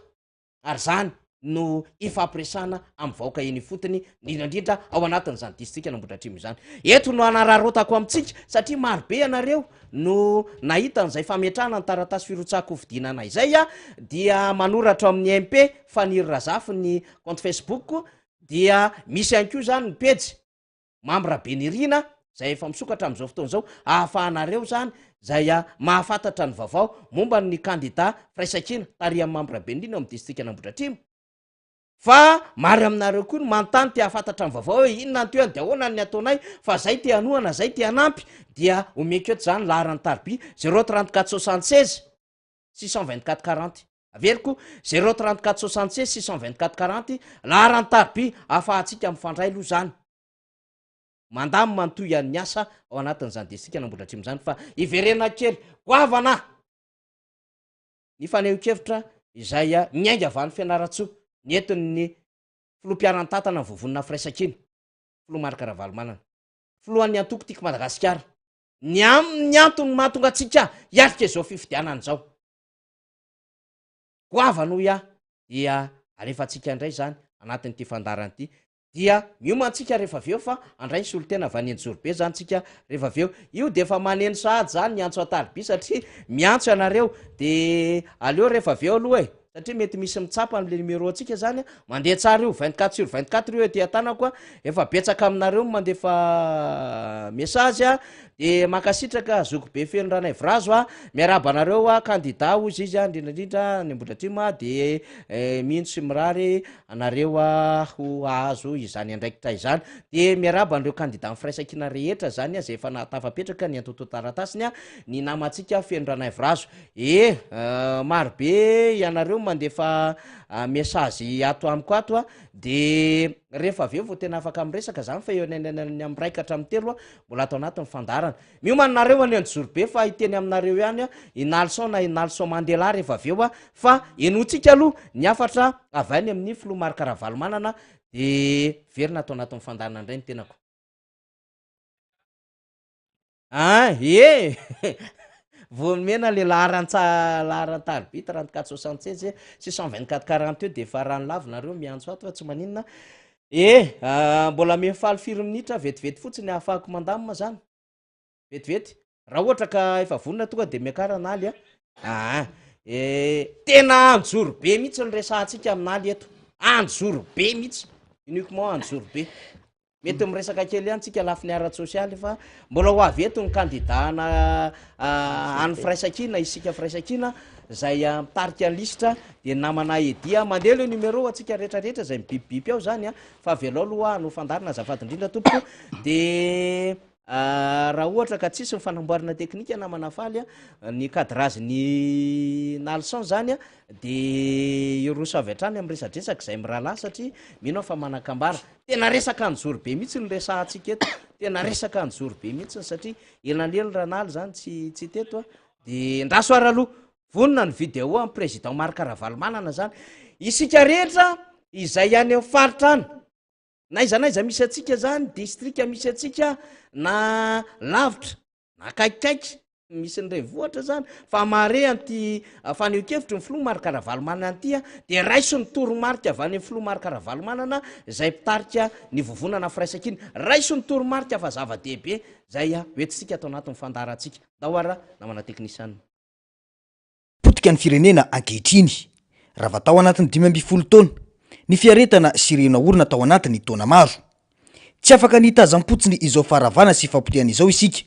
ary zany no ifampiresana amin'ny vahoaka eny fotony indrindra ao anatin'izany distrika Nambohidratrimo zany eto no anararotako amintsika satria marobe anareo no nahita n'izay fametrahana ny taratasy firotsako vidinana izay dia manoratra amin'ny MP Faniry Razafy ny compte Facebook dia misy ihany koa zany ny pejy Mambra Benirina zay efa misokatra amin'izao fotoana zao ahafahanareo zany zay mahafantatra ny vaovao momba ny candidat Fraisakina tary amin'ny Mambra Benirina amin'ny distrika Nambohidratrimo fa mary aminareo koa no manontany te hafantatra ny vaovao hoe inona ny toany de ahoana ny ataonay fa zay te hanohana zay te hanampy dia omeko eto zany laharany tarby 034 76 624 40 averiko 034 76 624 40 laharany tarby ahafahantsika mifandray aloha zany mandamy manotoy an'ny asa ao anatin'izany distrika Nambohidratrimo zany fa iverena kely goavana ny faneho-kevitra izay miainga avany fianaratsoa ny entin'ny filoham-piaran-tantana vovonina Fraisakina filoha Marc Ravalomanana filohan'ny antoko tiako Madagasikara ny antony mahatonga atsika hiarika izao fifidianana zao goavano ia dia alefatsika indray zany anatin'ity fandarana ity dia miomantsika rehefa aveo fa andray ny solotena avy any Anjorobe zany tsika rehefa aveo io de efa maneno sahady zany ny antso atarby satria miantso ianareo de aleo rehefa aveo aloha satria mety misy mitsapa am'le numéro atsika zany mandeha tsara io 24/24 io ety an-tanako efa betsaka aminareo mandefa message de makasitraka zoko be feno ranay Vrazo miaraba anareo candidat ozy izy indrindrindrindra ny Ambohidratrimo de mino sy mirary anareo ho azo izany andraikitra izany de miaraba an'ireo candidat Fraisakina rehetra zany zay efa natafapetraka ny antoto taratasiny ny namatsika feno ranay Vrazo marobe ianareo mandefa message ato amiko ato de rehefa aveo vao tena afaka miresaka zany fa eo ny am'raika hatramin'ny telo mbola atao anatin'ny fandarana miomanareo any Anjorobe fa hiteny aminareo ihany inalson na inalson Mandela rehefa aveo fa enotsika aloha ny afatra avy any amin'ny filoha Marc Ravalomanana de verina atao anatin'ny fandarana indray ny tenako voamena le laharan-tarby 34 76 624 40 de efa rano lavinareo miantso ato fa tsy maninona mbola mefaly 4 minitra vetivety fotsiny ahafahako mandamina zany vetivety raha ohatra ka efa vonona tonga de miakaranaly tena Anjorobe mihitsy ny resahantsika aminaly eto Anjorobe mihitsy uniquement Anjorobe mety miresaka kely ihany tsika lafiny ara-tsosialy fa mbola ho avy eto ny candidat na any Fraisakina isika Fraisakina zay mitarika ny listra de namana edia mandeha le numéro atsika rehetrarehetra zay mibibibiby ao zany fa velao aloha no fandarina azafady indrindra tompoko de raha ohatra ka tsisy mifanamboarana teknika namana faly ny cadrage ny nalson zany de iroso avy hatrany amin'ny resadresaka zay mirahalahy satria mino fa manakambara tena resaka Anjorobe mihitsy ny resahantsika eto tena resaka Anjorobe mihitsy satria elanely ranaly zany tsy teto de ndasoara aloha vonona ny vidéo amin'ny président Marc Ravalomanana zany isika rehetra izay any amin'ny faritra any naiza misy atsika zany distrika misy atsika na lavitra na kaikikaiky misy ny renivohitra zany fa mare anty faneho-kevitry ny filoha Marc Ravalomanana anty de raiso ny toromarika avy any amin'ny filoha Marc Ravalomanana zay mpitarika ny vovonana Fraisakina raiso ny toromarika fa zava-dehibe zay hoentsika atao anatin'ny fandarantsika dahoara namana teknisianina potika ny firenena ankehitriny raha vatao anatin'ny 12 taona ny fiaretana sy rena orona tao anatiny taona maro tsy afaka nitazam-potsiny izao faravana sy fampoteana izao isika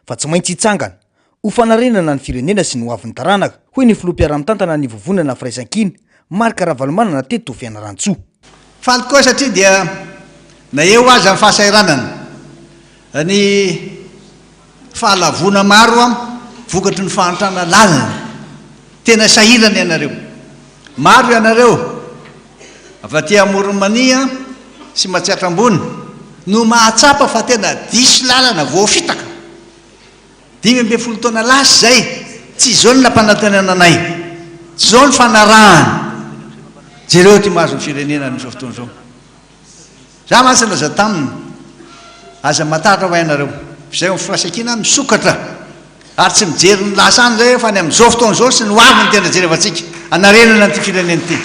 fa tsy maintsy hitsangana ho fanarenana ny firenena sy ny hoavin'ny taranaka hoy ny filoham-piara-mitantana ny vovonana Fraisakina Marc Ravalomanana teto fianarantsoa fanto koa satria dia na eo azy amin'ny fahasairanana ny fahalavona maro vokatry ny fahantrana lalina tena sahirana ianareo maro ianareo avy aty Moronmania sy Matsiatrambony no mahatsapa fa tena diso lalana voafitaka 5 taona lasy zay tsy zao ny nampanantenana anay tsy zao ny fanarahany jereo ty mahazo ny firenena n'izao fotoana zao za masy laza taminy aza matatra ho ainareo zay firaisankina misokatra ary tsy mijery ny lasa any zay fa ny am'izao fotoana zao sy ny hoavy ny tena jerevantsika anarenana ty fireneny ty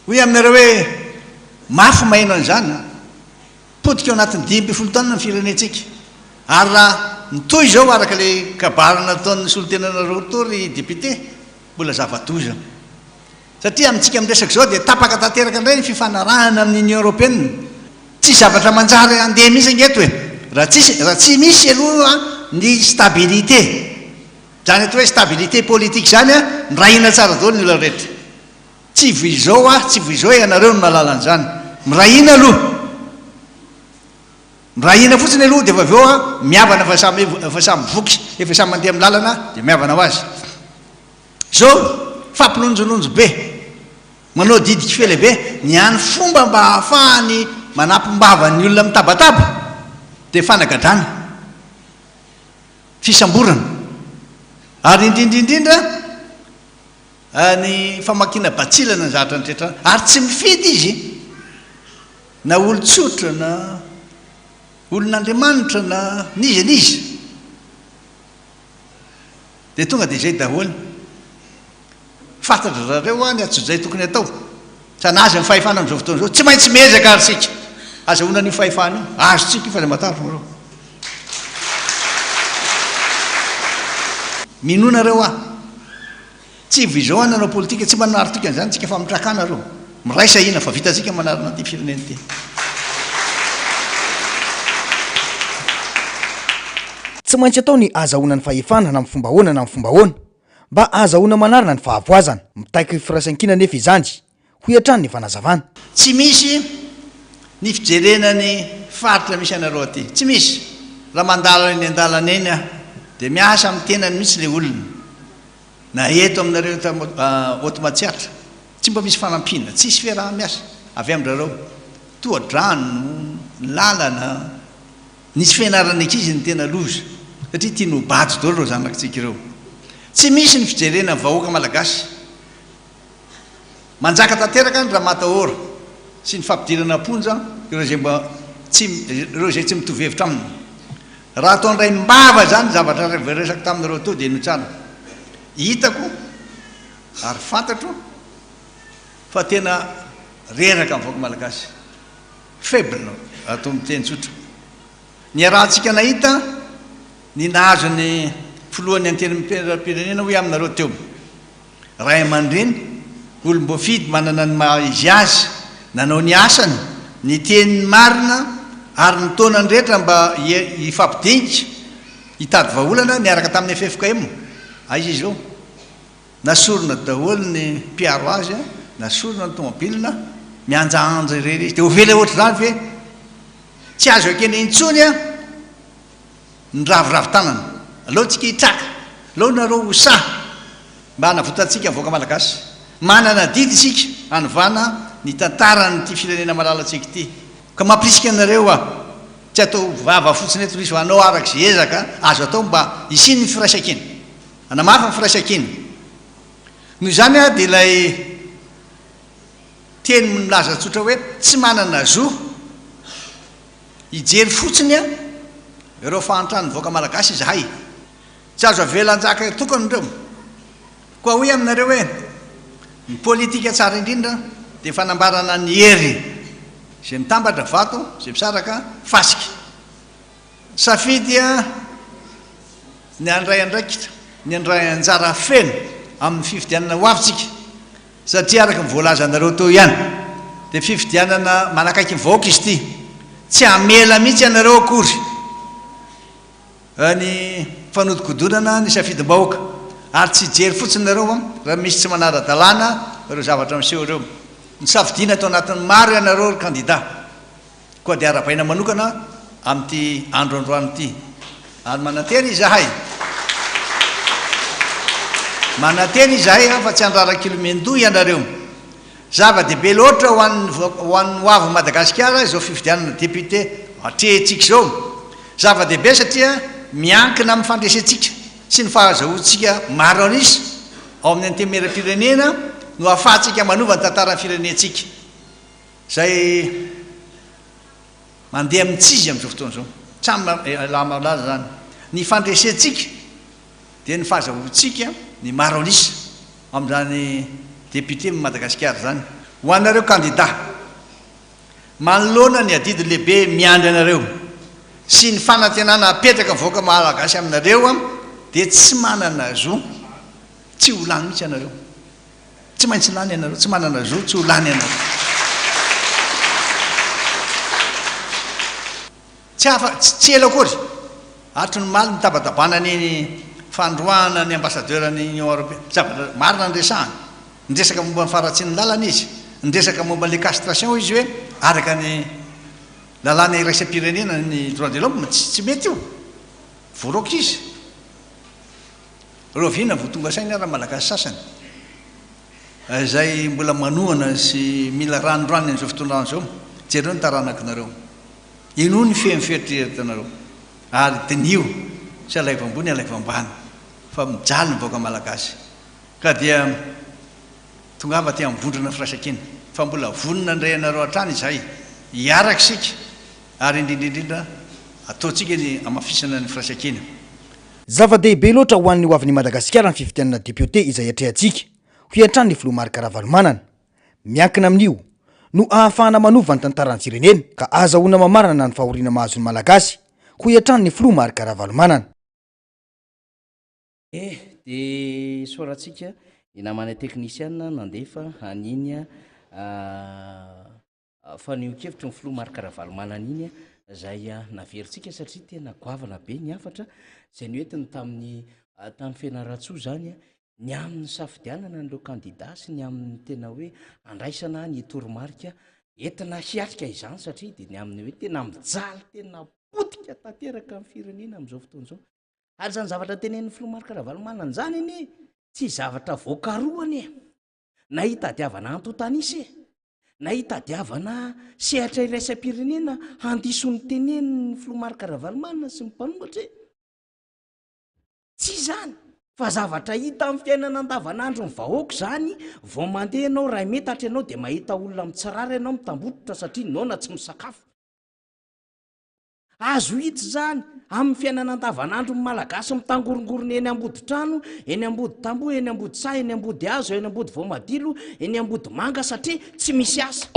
hoy aminareo hoe mafy maheno an'izany potika eo anatin'ny 5 taona ny firenentsika ary raha mitoy zao araka le kabarana ataon'ny solotenanareo tory député mbola zavatoza satria amintsika miresaky zao dia tapaka tanteraka indray ny fifanarahana amin'ny union européenne tsy zavatra manjary andeha misy angeto hoe raha tsy misy aloha ny stabilité zany atao hoe stabilité politique zany a mirahina tsara daolo ny olo rehetra tsy voy zao tsy voy zao ianareo ny malalan'izany mirahina aloha mirahina fotsiny aloha dia avy eo miavana fa samy voky efa samy mandeha amin'ny lalana dia miavana ho azy zao fampilonjononjo be manao didiky felehibe ny any fomba mba hahafahany manampimbavany olona mitabataba dia fanagadrana fisamborana ary indrindraindrindra ny famakina batsilana ny zahatra nytretra ary tsy mifidy izy na olo-tsotra na olon'andriamanitra na nizy anizy dia tonga dia zay daholo fantatra zareo a ny atsojay tokony atao sanazy ny fahefana am'izao fotoana zao tsy maintsy mezaka ary sika azahoana ny fahefana io azo tsika io fa zay mataritra mareo minonareo tsy vizao any nanao politika tsy manary tika an'izany tsika fa mitrakana reo miraisa ina fa vitatsika manarina ty fireneny ty tsy maintsy atao ny azahoana ny fahefana na amin'ny fomba hoana na amin'ny fomba hoana mba azahoana manarina ny fahavoazana mitaiky firaisankina nefa izany ho iatrany ny fanazavana tsy misy ny fijerenany faritra misy anareo aty tsy misy raha mandalo eny andalana eny a dia miasa amin'ny tenany mihitsy le olona na eto aminareo automatsiatra tsy mba misy fanampina tsisy fiaraha miasa avy amindrareo toadrano ny lalana nisy fianarana ankizy ny tena loza satria tia nobajo dolo reo zanakytsika ireo tsy misy ny fijerena ny vahoaka malagasy manjaka tanteraka ny raha matahora sy ny fampidirana amponja ireo zay mba ireo zay tsy mitovy hevitra aminy raha ataondray mbava zany zavatra resaky taminareo to dia notsana hitako ary fantatro fa tena reraka amin'ny vahoaka malagasy faible atao miteny tsotra ny arahantsika nahita ny nahazo ny filohan'ny anteny-pirenena hoe aminareo teo ray aman-dreny olom-boafidy manana ny maizy azy nanao ny asany ny teniny marina ary ny taonany rehetra mba hifampidinika hitady vaholana niaraka tamin'ny FFKM aizy izy zao nasorona daholo ny mpiaro azy nasorona ny tomobilina mianjaanja irery izy dia ho vela ohatra zany fe tsy azo akeny intsony a ny raviravy tanana aleotsika hitraka aleo nareo hosaha mba hanavotantsika voaka malagasy manana didy isika hanovana ny tantarany ty firenena malalatsika ty ka mampisika anareo tsy atao vava fotsiny eto isy anao araka zay ezaka azo atao mba isiny ny firaisakina anamafa ny firaisakina noho izany dia ilay teny milaza tsotra hoe tsy manana zo hijery fotsiny ireo fahantrany voaka malagasy izahay tsy azo avelanjaka tokony reo koa hoy aminareo hoe ny politika tsara indrindra dia fanambarana ny hery zay mitambatra vato zay misaraka fasika safidya ny andray andraikitra ny andray anjara feno amin'ny fifidianana ho avitsika satria araka nyvoalazanareo teo ihany dia fifidianana manakaiky ny vahoaka izy ty tsy amela mihitsy ianareo akory ny fanodikodonana ny safidim-bahoaka ary tsy jery fotsiny nareo raha misy tsy manara-dalàna ireo zavatra miseho ireo ny safidiana atao anatin'ny maro ianareo kandida koa dia arabaina manokana amin'ity androandroany ity ary mananteny izahay mananteny izahay fa tsy andrara kilomendo ianareo zava-dehibe loatra hoan'ny hoavy Madagasikara izao fifidianana député atrehitsika zao zava-dehibe satria miankina amin'ny fandresentsika sy ny fahazahoantsika maro anisy ao amin'ny antemera-pirenena no ahafahantsika manova ny tantaran'ny firenentsika zay mandeha amintsizy amin'izao fotoana zao tsamylamalaza zany ny fandresentsika dia ny fahazahoantsika ny maro anisy amin'izany député Madagasikara zany ho anareo candidat manoloana ny adidy lehibe miandry anareo sy ny fanantenana apetraka voaka malagasy aminareo dia tsy manana zo tsy ho lany mihitsy anareo tsy maintsy lany anareo tsy manana zo tsy ho lany anareo tsy ela kory atro ny maly nitabatabana ny fandroana ny ambassadeur ny union européenne zavatra marina nyresahany nidresaka momba ny faratsiany lalana izy nidresaka momba le castration izy hoe araka ny lalàna iraisam-pirenena ny droit de l'homme tsy mety io voaroka izy rovina vo tonga sainy ara malagasy sasany zay mbola manohana sy mila ranondranony an'izao fotoandrano zao jereo ny taranakynareo ino ny fehmiferitriretanareo ary dinio sy alaivambony alaivambany fa mijaly ny voaka malagasy ka dia tongava ty amivondrona firaisan-kina fa mbola vonona ndray anareo hatrany izay hiaraka sika ary indrindrindrindra ataontsika ny amafisana ny firaisan-kina zava-dehibe loatra ho an'ny hoavin'ny Madagasikara ny fifidianana député izay atrehantsika ho iantrany ny filomarika Ravalomanana miankina amin'io no ahafahana manova ny tantaran'ny firenena ka azahoana mamarana ny fahoriana mahazony malagasy ho iantrany ny filomarika Ravalomanana de soratsika inamana teknisiana nandefa aniny fanio-kevitra ny filomarika Ravalomanana iny zay naveritsika satria tena goavana be ny afatra zay ny oetiny tamin'ny Fianarantsoa zany ny amin'ny safidianana nireo candidat sy ny amin'ny tena hoe andraisana ny toromarika entina hiatrika izany satria dia ny amin'ny hoe tena mijaly tena potika tanteraka amin'ny firenena amin'izao fotoana zao ary zany zavatra tenen'ny filomarika Ravalomanana zany iny tsy zavatra voakaroany na hitadiavana antotanisy na hitadiavana sehatra iraisam-pirenena handison'ny tenen'ny filomarika Ravalomanana sy ny mpanomatra tsy zany fa zavatra hita amin'ny fiainana andavanandro ny vahoaka zany vao mandeha ianao raha metatra ianao dia mahita olona mitsirara ianao mitambototra satria naona tsy misakafo azo hitsy zany amin'ny fiainana andavanandro ny malagasy mitangorongorona eny ambodi-trano eny ambody tamboho eny ambody sa eny ambody hazo eny ambody voamadilo eny ambody manga satria tsy misy asa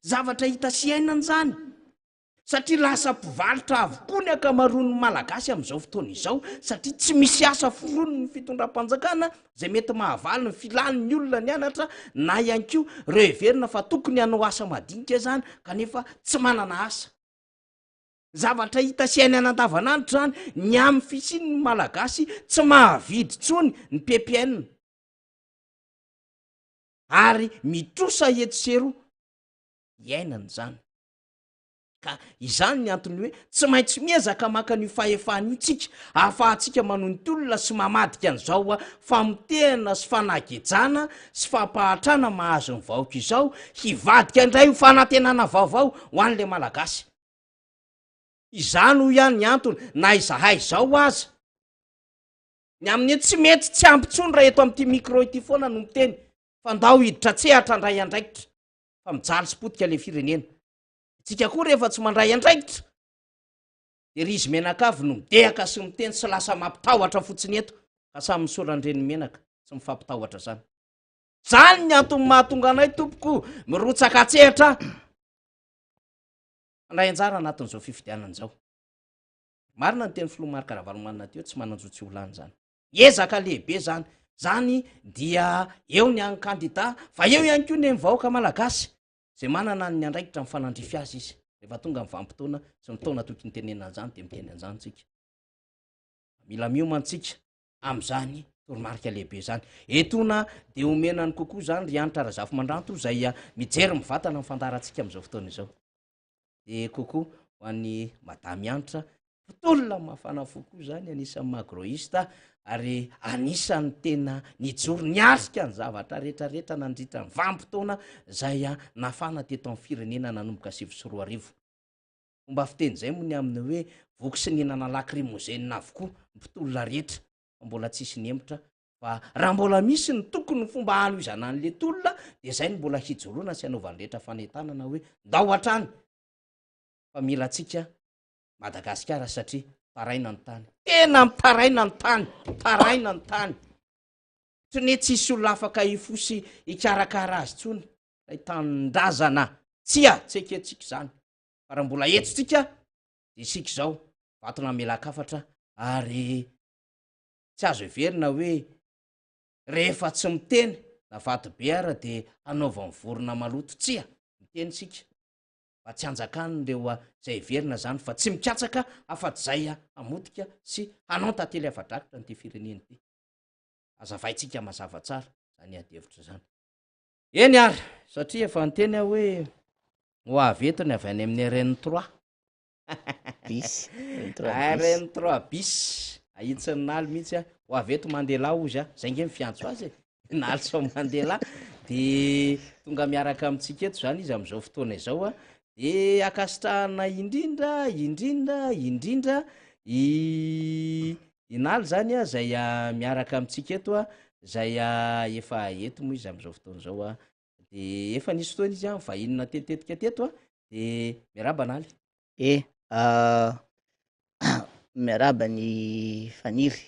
zavatra hita sy ainana zany satria lasa mpivalitra avokoa ny akamaroan'ny malagasy amin'izao fotoana izao satria tsy misy asa foronony ny fitondram-panjakana zay mety mahavaly ny filany ny olona ny anatra na ihany koa reo heverina fa tokony hanao asa madinika zany kanefa tsy manana asa zavatra hita sy ainana andavanandro zany ny amin'ny fisin'ny malagasy tsy mahavidy tsony ny PPN ary mitrosa etsero iainana zany ka izany ny antony hoe tsy maintsy miezaka maka ny fahefan'io tsika ahafahantsika manonty olona sy mamadika an'izao famotehana sy fanagejana sy fampahatrana mahazo ny vahoaka izao hivadika indray ho fanantenana vaovao ho an'le malagasy izany ho ihany ny antony na izahay zao aza ny amin'ny tsy mety tsy ampitsony raha eto amin'ity micro ity foana no miteny fa ndao hiditra tsehatra ndray andraikitra fa mijaly sy potika le firenena tsika koa rehefa tsy mandray andraikitra de rizy menakavy no midehaka sy miteny sy lasa mampitahotra fotsiny eto ka samy misorandreny menaka sy mifampitahotra zany zany ny antony mahatonga anay tompoko mirotsaka atsehatra andray anjara anatin'izao fifidianana zao marina ny teny filomarika Ravalomanana teo tsy mananjotsy olany zany ezaka lehibe zany zany dia eo ny any candidat fa eo ihany koa ny vahoaka malagasy zay manana ny andraikitra ny fanandrify azy izy rehefa tonga ny vanim-potoana sy mitona tokony tenenana zany de miteny an'izany tsika mila miomantsika amin'izany toromarika lehibe zany etona de omenany kokoa zany ry anitra Razafy Mandranto zay mijery mivatana ny fandarantsika amin'izao fotoana izao de kokoa ho an'ny madamy Anitra fotoana mafana fokoa zany anisan'ny magroista ary anisan'ny tena nijoro niarika ny zavatra rehetrarehetra nandritra ny vampotona zay nafana teto amin'ny firenena nanomboka 7 fomba fiteny zay moa ny aminy hoe voky sy ninana lakrimozena avokoa mpitolona rehetra mbola tsisy nemitra fa raha mbola misy ny tokony ny fomba haloizana an'le tolona de zay ny mbola hijoroana sy anaovany rehetra fanentanana hoe ndao atrany fa mila tsika Madagasikara satria taraina ny tany tena mitaraina ny tany tsy ne tsisy olona afaka ifosy ikarakara azy tsony lay tandrazana tsy eketsika zany fa raha mbola etsitsika de isika zao vatona melakafatra ary tsy azo everina hoe rehefa tsy miteny na vato be ara de anaovany vorona maloto mitenysika fa tsy anjakany reo zay verina zany fa tsy mikatsaka afa-tsy zay amodika sy hanao tantely afadrakotra nyty fireneny ty azavaitsika mazava tsara zany adevitra zany eny ary satria efa nyteny hoe ho avetony avy any amin'ny RN3 RN3 bis ahitsiny naly mihitsy ho aveto Mandela ozy zay nge mifiantso azy naly so Mandela de tonga miaraka amitsika eto zany izy am'izao fotoana izao de akasitrahana indrindra inaly zany zay miaraka amitsika eto zay efa eto moa izy am'izao fotoana zao de efa nisy fotoana izy vahinina tetetika teto de miaraba naly miaraba ny faniry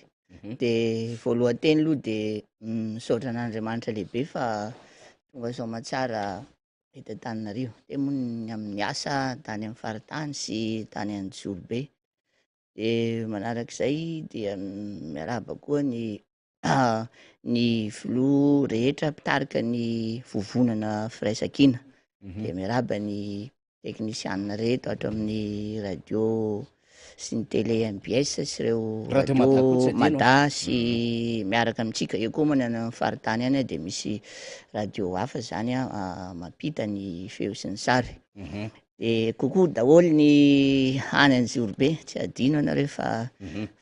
de voalohanteny aloha de misaotra an'Andriamanitra lehibe fa tonga sao matsara hita Antananarivo de moa amin'ny asa tany amin'ny faritany sy tany amin'ny Jorobe de manarak'izay de miaraba koa ny ny filoha rehetra mpitarika ny vovonana firaisan-kina de miaraba ny teknisianina rehetra ato amin'ny radio sy ny télé MBS sy reo radio Mada sy miaraka amitsika eo koa moa ny faritany any de misy radio hafa zany mampita ny feo sy ny sary de kokoa daholo ny any any Jorobe tsy adino anareo fa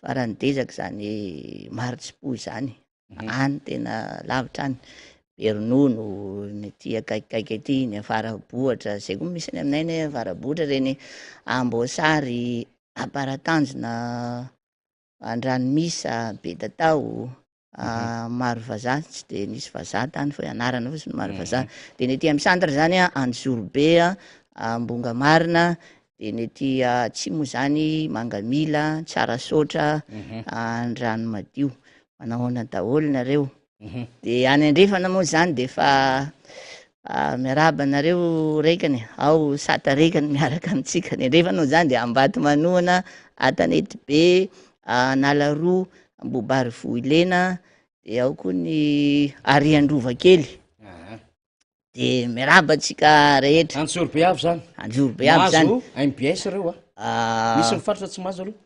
farany dezaka zany Maritsimpo zany any tena lavitra any Beronono nety akaikikaiky aty ny Avarabohatra zay koa misy ny aminay ny Avarabohatra reny Amboasary Aparatanjona Andranomisa Betatao Maro Vazaha tsy de nisy vazaha tany fa anarana fotsiny Maro Vazaha de nety amin'ny centre zany any Jorobe Ambonga Marina de nety atsimo zany Mangamila Tsarasotra Andranomadio manahoana daholo nareo de any andrefana moa zany de fa miaraba nareo raikany ao Satarekany miaraka amitsika ny andrefana moa zany de Ambato Manoana Atanety be Nalaroa Ambobary Vohilena de ao koa ny Ariandrova kely de miaraba atsika rehetra Anjorobe avy zany Anjorobe avy zany MBS reo misy mifaritra tsy mahazo aloha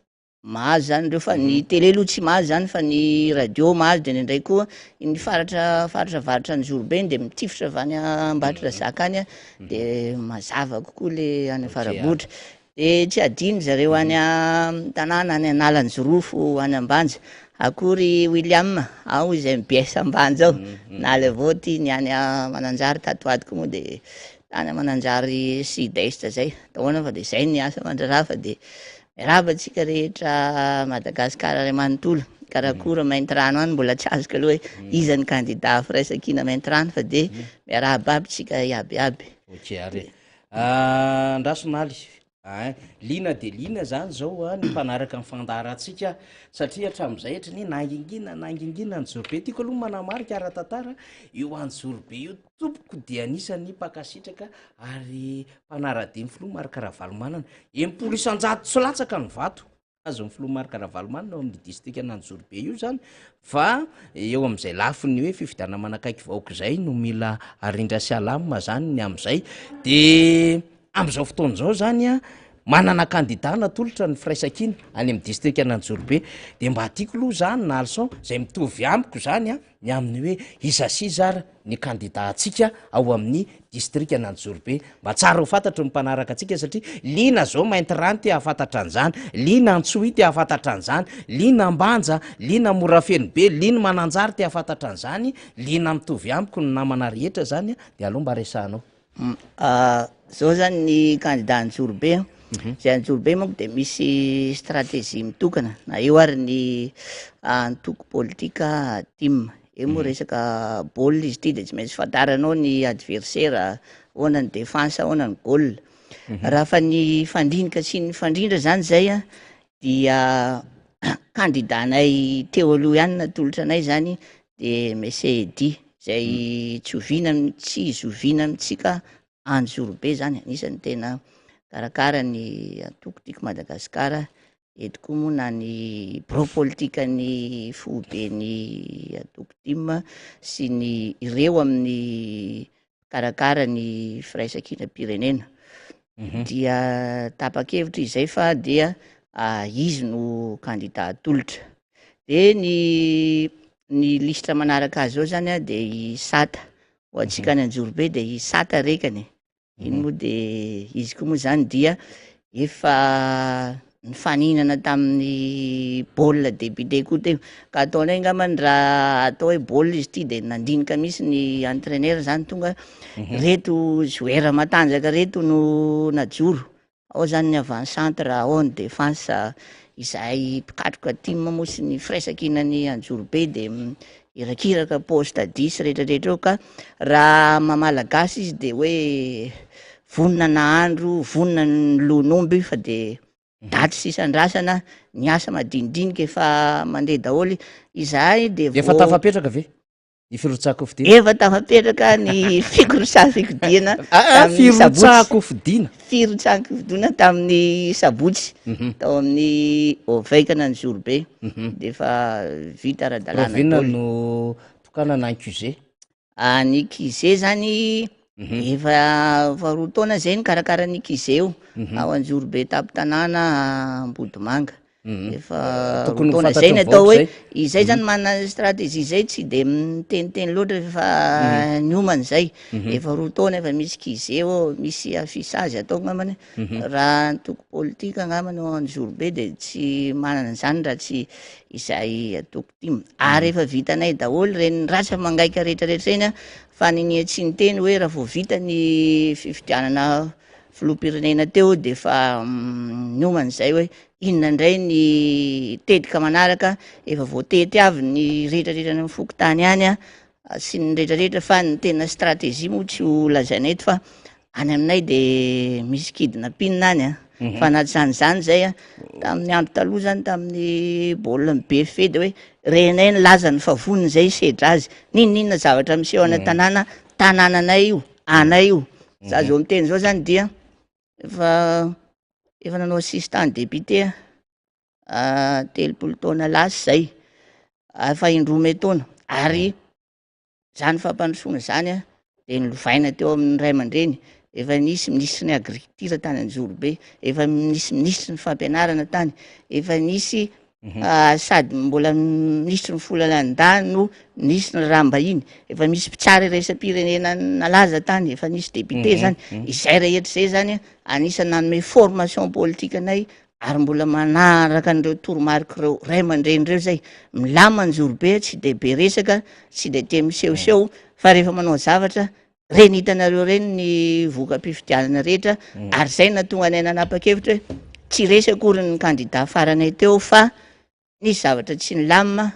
mahazo zany reo fa ny télé aloha tsy mahazo zany fa ny radio mahazo de ndraiky koa ny faritra varatra ny Jorobe de mitifitra avy any Ambatra Zakany de mazava kokoa le any Avarabohatra de tsy adino zareo any tanàna any Analany Jorofo any Ambanja akory William ao izy MBS Ambanja ao naly avao ty ny any Mananjary tatoato koa moa de tany Mananjary Sud-Est zay taona fa de zay ny asa mandraraha fa de miaraba tsika rehetra Madagasikara ray manontolo karakora mainty rano any mbola tsy azoko aloha hoe iza ny candidat firaisan-kina mainty rano fa de miaraba aby tsika iabiaby ary andrasonaly lina de lina zany zao ny mpanaraka ny fandaratsika satria hatram'izay hatrany nangingina ny Jorobe tiako aloha manamarika ara-tantara io any Jorobe io tompoko de anisany mpakasitraka ary mpanara-dimy filoha marika Ravalomanana 100 tsy latsaka ny vato azo ny filoha marika Ravalomanana ao amin'ny district anany Jorobe io zany fa eo am'izay lafiny hoe fividana manakaiky vahoaka zay no mila arindra sy alama zany ny am'izay de am'izao fotoana zao zany manana kandida natolotra ny firaisakina any amin'ny distrika nanjorobe de mba tiako loha zany na leçon zay mitovy amiko zany a ny amin'ny hoe izasizara ny kandida atsika ao amin'ny distrika nanjorobe mba tsara ho fantatry ny mpanaraka atsika satria lina zao mainty-rano ty ahafantatra an'zany lina antsohy ty ahafantatra an'zany lina ambanja lina morafeno be lina mananjary ty ahafantatra an'zany lina mitovy amiko ny namana rehetra zany a de aloha mba resanao zao zany ny kandida Anjorobe zay Anjorobe manko de misy stratégie mitokana na eo ary ny antoko politika team eo moa resaka baolina izy ty de tsy maintsy fantaranao ny adversaire ahoana ny défense ahoana ny goal raha fa ny fandrinika sy ny fandrindra zany zay a dia kandidanay teo aloha ihany natolotra anay zany de Monsieur Edy zay tsy izoviana amitsika Anjorobe zany anisany tena karakara ny antoko tiako Madagasikara eto koa moa na ny pro politika ny fobe ny antoko team sy ny ireo amin'ny karakara ny firaisakina pirenena dia tapa-kevitra izay fa dia izy no kandida atolotra de ny listra manaraka azy zao zany a de i Sata ho antsika ny Anjorobe de i Sata rekany iny moa de izy koa moa zany dia efa nifaninana tamin'ny baolina débuté koa teo ka ataonay ngamany raha atao hoe baolina izy ty de nandinika misy ny entraîneur zany tonga reto joueur matanjaka reto no najoro ao zany ny avant centre ao ny défense izay pikatroka team moa sy ny firaisakina ny Anjorobe de irakiraka poste 10 rehetrarehetra eo ka raha mamalagasy izy de hoe vonona nahandro vonona ny lonomby fa de daty sisandrasana ny asa madinidinika efa mandeha daholy izahay de efa tafapetraka ve ny firotsako fidina efa tafapetraka ny fikorosafikodina firotsako fidina firotsako fidina tamin'ny sabotsy tao amin'ny ovaikana ny Anjorobe de efa vita ara-dalàna provinina no tokanana accusé ny accusé zany efa faharoa taona zay ny karakara ny accusé io ao Anjorobe tapi-tanàna Ambodimanga efa roataona zay ny atao hoe izay zany manana stratégie zay tsy de miteniteny loatra efa niomany zay efa roataona efa misy accusé eo misy affichage atao ngamany raha antoko politika ngamany ao Anjorobe de tsy manana an'zany raha tsy izay atoko team ary efa vitanay daholo reny rasa mangaika rehetrarehetra reny a fa niny tsy niteny hoe raha vao vita ny fifidianana filoham-pirenena teo de fa niomany zay hoe inona indray ny tetika manaraka efa voatety avy ny rehetrarehetra ny fokotany any a sy ny rehetrarehetra fa ny tena stratégie moa tsy ho lazainay eto fa any aminay de misy kidinapinina any a fa natsan'zany zay a tamin'ny andro taloha zany tamin'ny baolina BFE de hoe renay ny laza ny favoniny zay sedra azy ninona zavatra miseho ana tanànanay io anay io za zao miteny zao zany dia efa nanao assistant député telopolo taona lasy zay fa indroa taona ary zany fampandrosoana zany a de nilovaina teo amin'ny ray aman-dreny efa nisy ministre ny agriculture tany Anjorobe efa nisy ministre ny fampianarana tany efa nisy sady mbola ministre ny folalandany no ministre ny rambahiny efa misy mpitsara iraisam-pirenena nalaza tany efa nisy député zany izay rehetra zay zany anisany nanome formation politique anay ary mbola manaraka an'ireo toromarika reo ray aman-dreny reo zay milama Anjorobe tsy de be resaka tsy de te misehoseho fa rehefa manao zavatra reny hitanareo reny ny voka-pifidianana rehetra ary zay natonga anay nanapa-kevitra hoe tsy resy akory ny kandida faranay teo fa nisy zavatra tsy ny lamina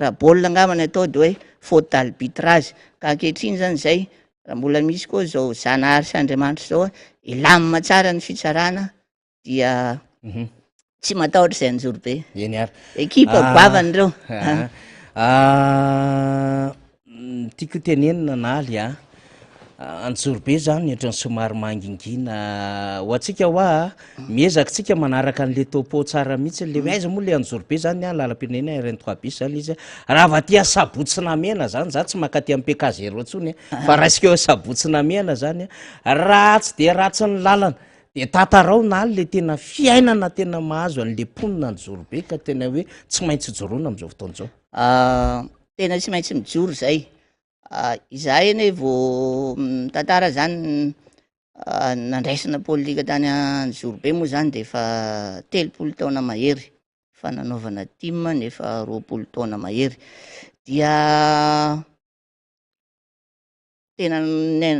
raha baolina ngamany atao de hoe faute d'arbitrage ka ankehitriny zany zay raha mbola misy koa zao Zanahary sy Andriamanitra zao ilamina tsara ny fitsarana dia tsy matahotra zay Anjorobe eny ary ekipa goavany reo tiako tenenina naly a Anjorobe zany ohatrany somary mangingina ho atsika hoa miezaka tsika manaraka an'le topo tsara mihitsy le aiza moa le Anjorobe zany a lalam-pirenena RN3 bis zany izy raha vatia sabotsina mena zany za tsy makaty amin'ny PK0 tsony fa raisika sabotsina mena zany raha tsy de ratsy ny lalana de tatarao na le tena fiainana tena mahazo an'le mponina ny Jorobe ka tena hoe tsy maintsy joroana am'izao fotoana zao. Tena tsy maintsy mijoro zay. Izahay eny vao tantara zany nandraisana politika tany Jorobe moa zany de efa 30 taona mahery fa nanaovana team nefa 20 taona mahery dia tena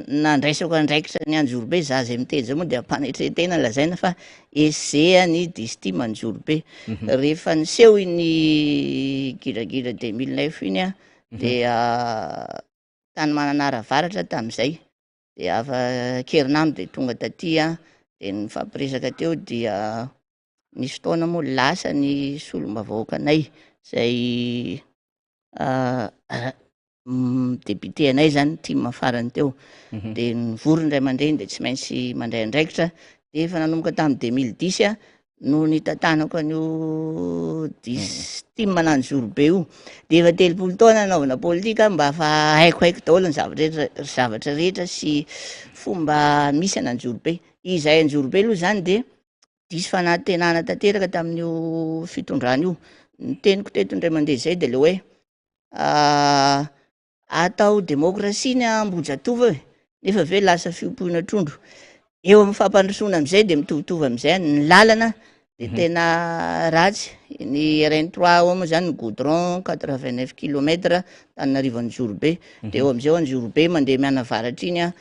nandraisako andraikitra ny Anjorobe za zay miteny zao moa de ampanetretena lazaina fa ezehany distima ny Jorobe. Rehefa niseho iny giragira 2009 iny de tany Mananaravaratra tam'izay de ava Kerinano de tonga taty de nifampiresaka teo dia nisy fotoana moa lasa ny solombavam-bahoakanay zay député anay zany team farany teo de nivory ndray aman-dreny de tsy maintsy mandray andraikitra de efa nanomboka tamin'ny 2010 no nitantanako an'io team manany Jorobe io de efa 30 taona nanaovana politika mba afa haikohaiko daholo ny zavatra rehetra sy fomba misy an'ny Jorobe. Izahay any Jorobe aloha zany de diso fanantenana tanteraka tamin'io fitondrana io. Ny teniko teto indray mandeha zay de le hoe atao demokrasia ny Ambohijatovo nefa ve lasa fiompiana trondro. Eo amin'ny fampandrosoana am'izay de mitovitovy am'izay ny lalana de tena ratsy. Ny RN3 ao moa zany ny goudron 89 km Antananarivo any Jorobe de eo am'izay any Jorobe mandeha mianavaratra iny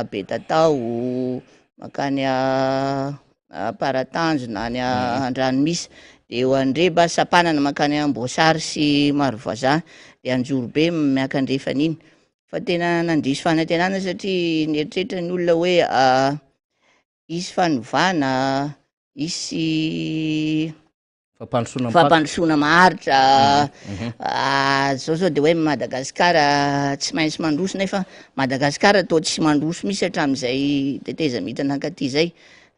Betatao makany Paratanjona any Andranomisy de eo Andreba Sapanana makany Amboasary sy Marovoisin de any Jorobe miankandrefan'iny fa tena nandiso fanantenana satria nieritreritra ny olona hoe isy fanovana isy fampandrosoana maharitra zao de hoe Madagasikara tsy maintsy mandroso nefa Madagasikara toa tsy mandroso misy hatramin'izay teteza mitana ankaty zay.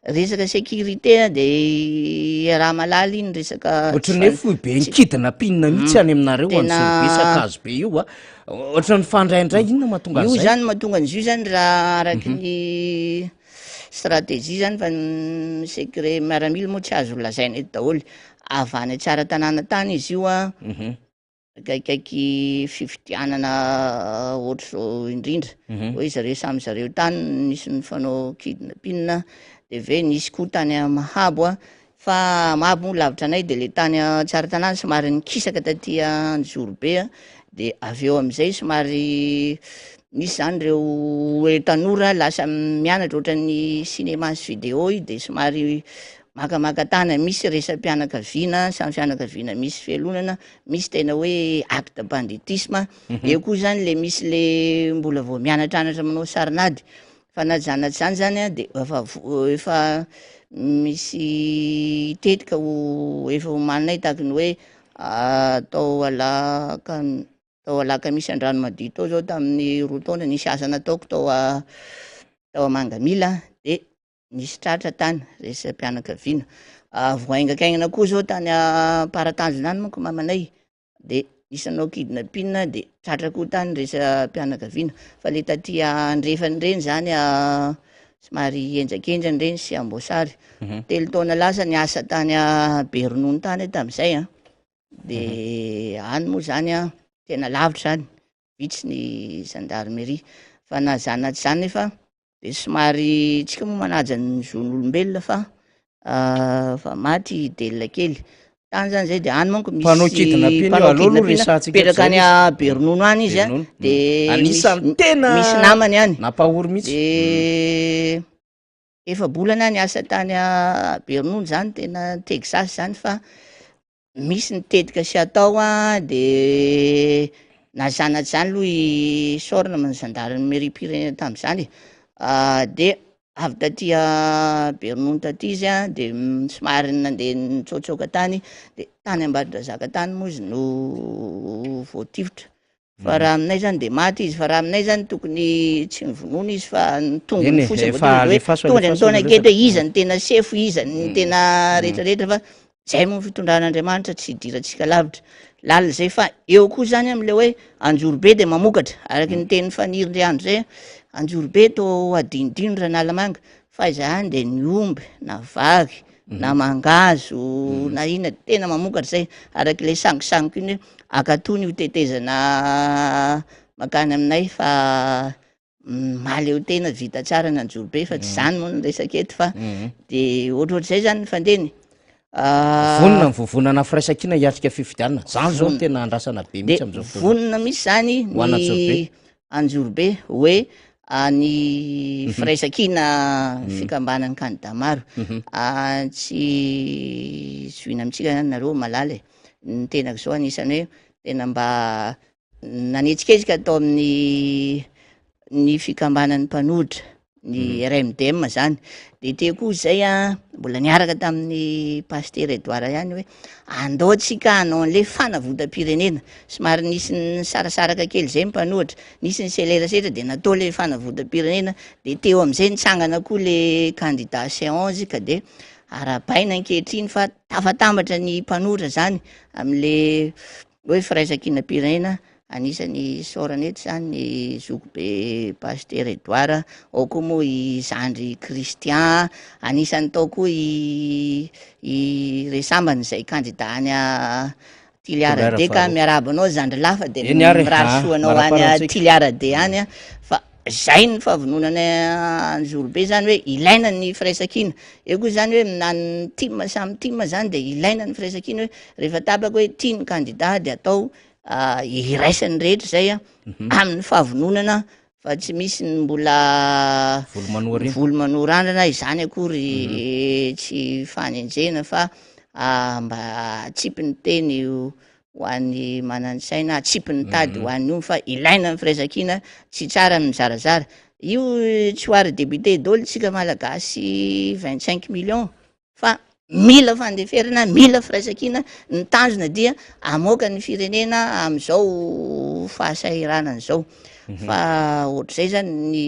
Resaka sécurité de raha malala iny resaka ohatrany hoe fohy be nikidina pinina mihitsy any aminareo any Jorobe sakazo be io ohatrany fandraindray inona mahatonga io zany mahatonga an'izy io zany raha araky ny stratégie zany fa secret miaramila moa tsy azo lazaina eto daholo avany tsara tanàna tany izy io kaikaiky fifidianana ohatra zao indrindra hoe zareo samy zareo tany nisy ny fanao kidnapina de ve nisy koa tany Mahabo fa Mahabo moa lavitra anay de le tany tsara tanàna somary nikisaka taty Jorobe de aveo am'izay somary misy zany reo tanora lasa mianatra ohatran'ny cinéma sy vidéo io de somary makamaka tany misy resam-pianakaviana samy fianakaviana misy fialonana misy tena hoe acte banditisme eo koa zany le misy le mbola vao mianatranatra manao sarinady fa najanatsy zany de efa misy tetika efa omaninay tahaka ny hoe tao alaka misy andrano madio tao zao tamin'ny 2 taona nisy asa nataoko tao Mangamila de nisy tratra tany resam-pianakaviana voaingakaingana koa zao tany Paratanjona any manko mamanay de isanao kidnapina de tratra koa tany resam-pianakaviana fa le taty andrefany reny zany somary enjakenjany reny sy Amboasary 3 taona lasa ny asa tany Bernono tany tam'izay de any moa zany tena lavitra zany vitsy ny gendarmerie fa na zanatsy zany nefa de somary tsika moa manaja ny zon'olombelona fa maty delona kely tany zany zay de any manko misy peraka any Bernono any izy de anisany tena misy namany any nampahory mihitsy de efa bolana ny asa tany Bernono zany tena Texas zany fa misy nitetika sy atao de na zanatsy zany aloha i sorna man gendarmerie pirenena tam'izany de avy taty Bernono taty izy de somary nandeha nitsaotsaoka tany de tany Ambadrazaka tany moa izy no voatifitra fa raha aminay zany de maty izy fa raha aminay zany tokony tsy nivonoina izy fa tonga ny fosiny tonga de nataona ankety hoe iza ny tena sefo iza ny tena rehetrarehetra fa zay moa fitondran'Andriamanitra tsy hidirantsika lavitra lala zay fa eo koa zany am'le hoe Anjorobe de mamokatra araky ny teny fanirindry andro zay Anjorobe to adinidino Ranalamanga fa zany de ny omby na vary na mangazo na ina tena mamokatra zay araky le sangisangy iny hoe akatony io tetezana makany aminay fa maleo tena vita tsara na Anjorobe fa tsy zany moa nyresaky eto fa de ohatrohatry zay zany ny fandeny vonona mivovonana firaisakina hiatrika fifidianana zany zao tena andrasana be mihitsy am'zao vonona misy zany ny Anjorobe hoe ny firaisakina fikambanan'ny candidat maro tsy zoina amitsika zany nareo malala ny tenako zao anisany hoe tena mba nanetsiketsika atao amin'ny ny fikambanan'ny mpanohitra ny RMDM zany de te koa zay mbola niaraka tamin'ny pasteur Edouard ihany hoe andaotsika hanao an'le fanavotam-pirenena somary nisy ny sarasaraka kely zay mpanohitra nisy ny selerasetra de natao le fanavotam-pirenena de teo am'izay nitsangana koa le candidat C11 ka de arabaina ankehitriny fa tafatambatra ny mpanohitra zany am'le hoe firaisakina-pirenena anisany sorany eto zany ny zokobe pasteur Edouard ao koa moa i Zandry Christian anisany tao koa i resambany zay candidat any Tiliara-D ka miarabo anao Zandry Lafa de mirarosoanao any Tiliara-D any fa zay ny fahavononana Anjorobe zany hoe ilaina ny firaisakina eo koa zany hoe minany team samy team zany de ilaina ny firaisakina hoe rehefa tapaka hoe tia ny candidat de atao iraisany rehetra zay amin'ny fahavononana fa tsy misy ny mbola volo manorandrana izany akory tsy fanenjena fa mba tsipiny teny ho an'ny manansaina tsipiny tady ho an'ny fa ilaina ny firaisakina tsy tsara mizarazara io tsy hoary député dolo tsika malagasy 25 millions fa mila fandeferana mila firaisakina ny tanjona dia amoaka ny firenena am'izao fahasahiranana zao fa ohatr'izay zany ny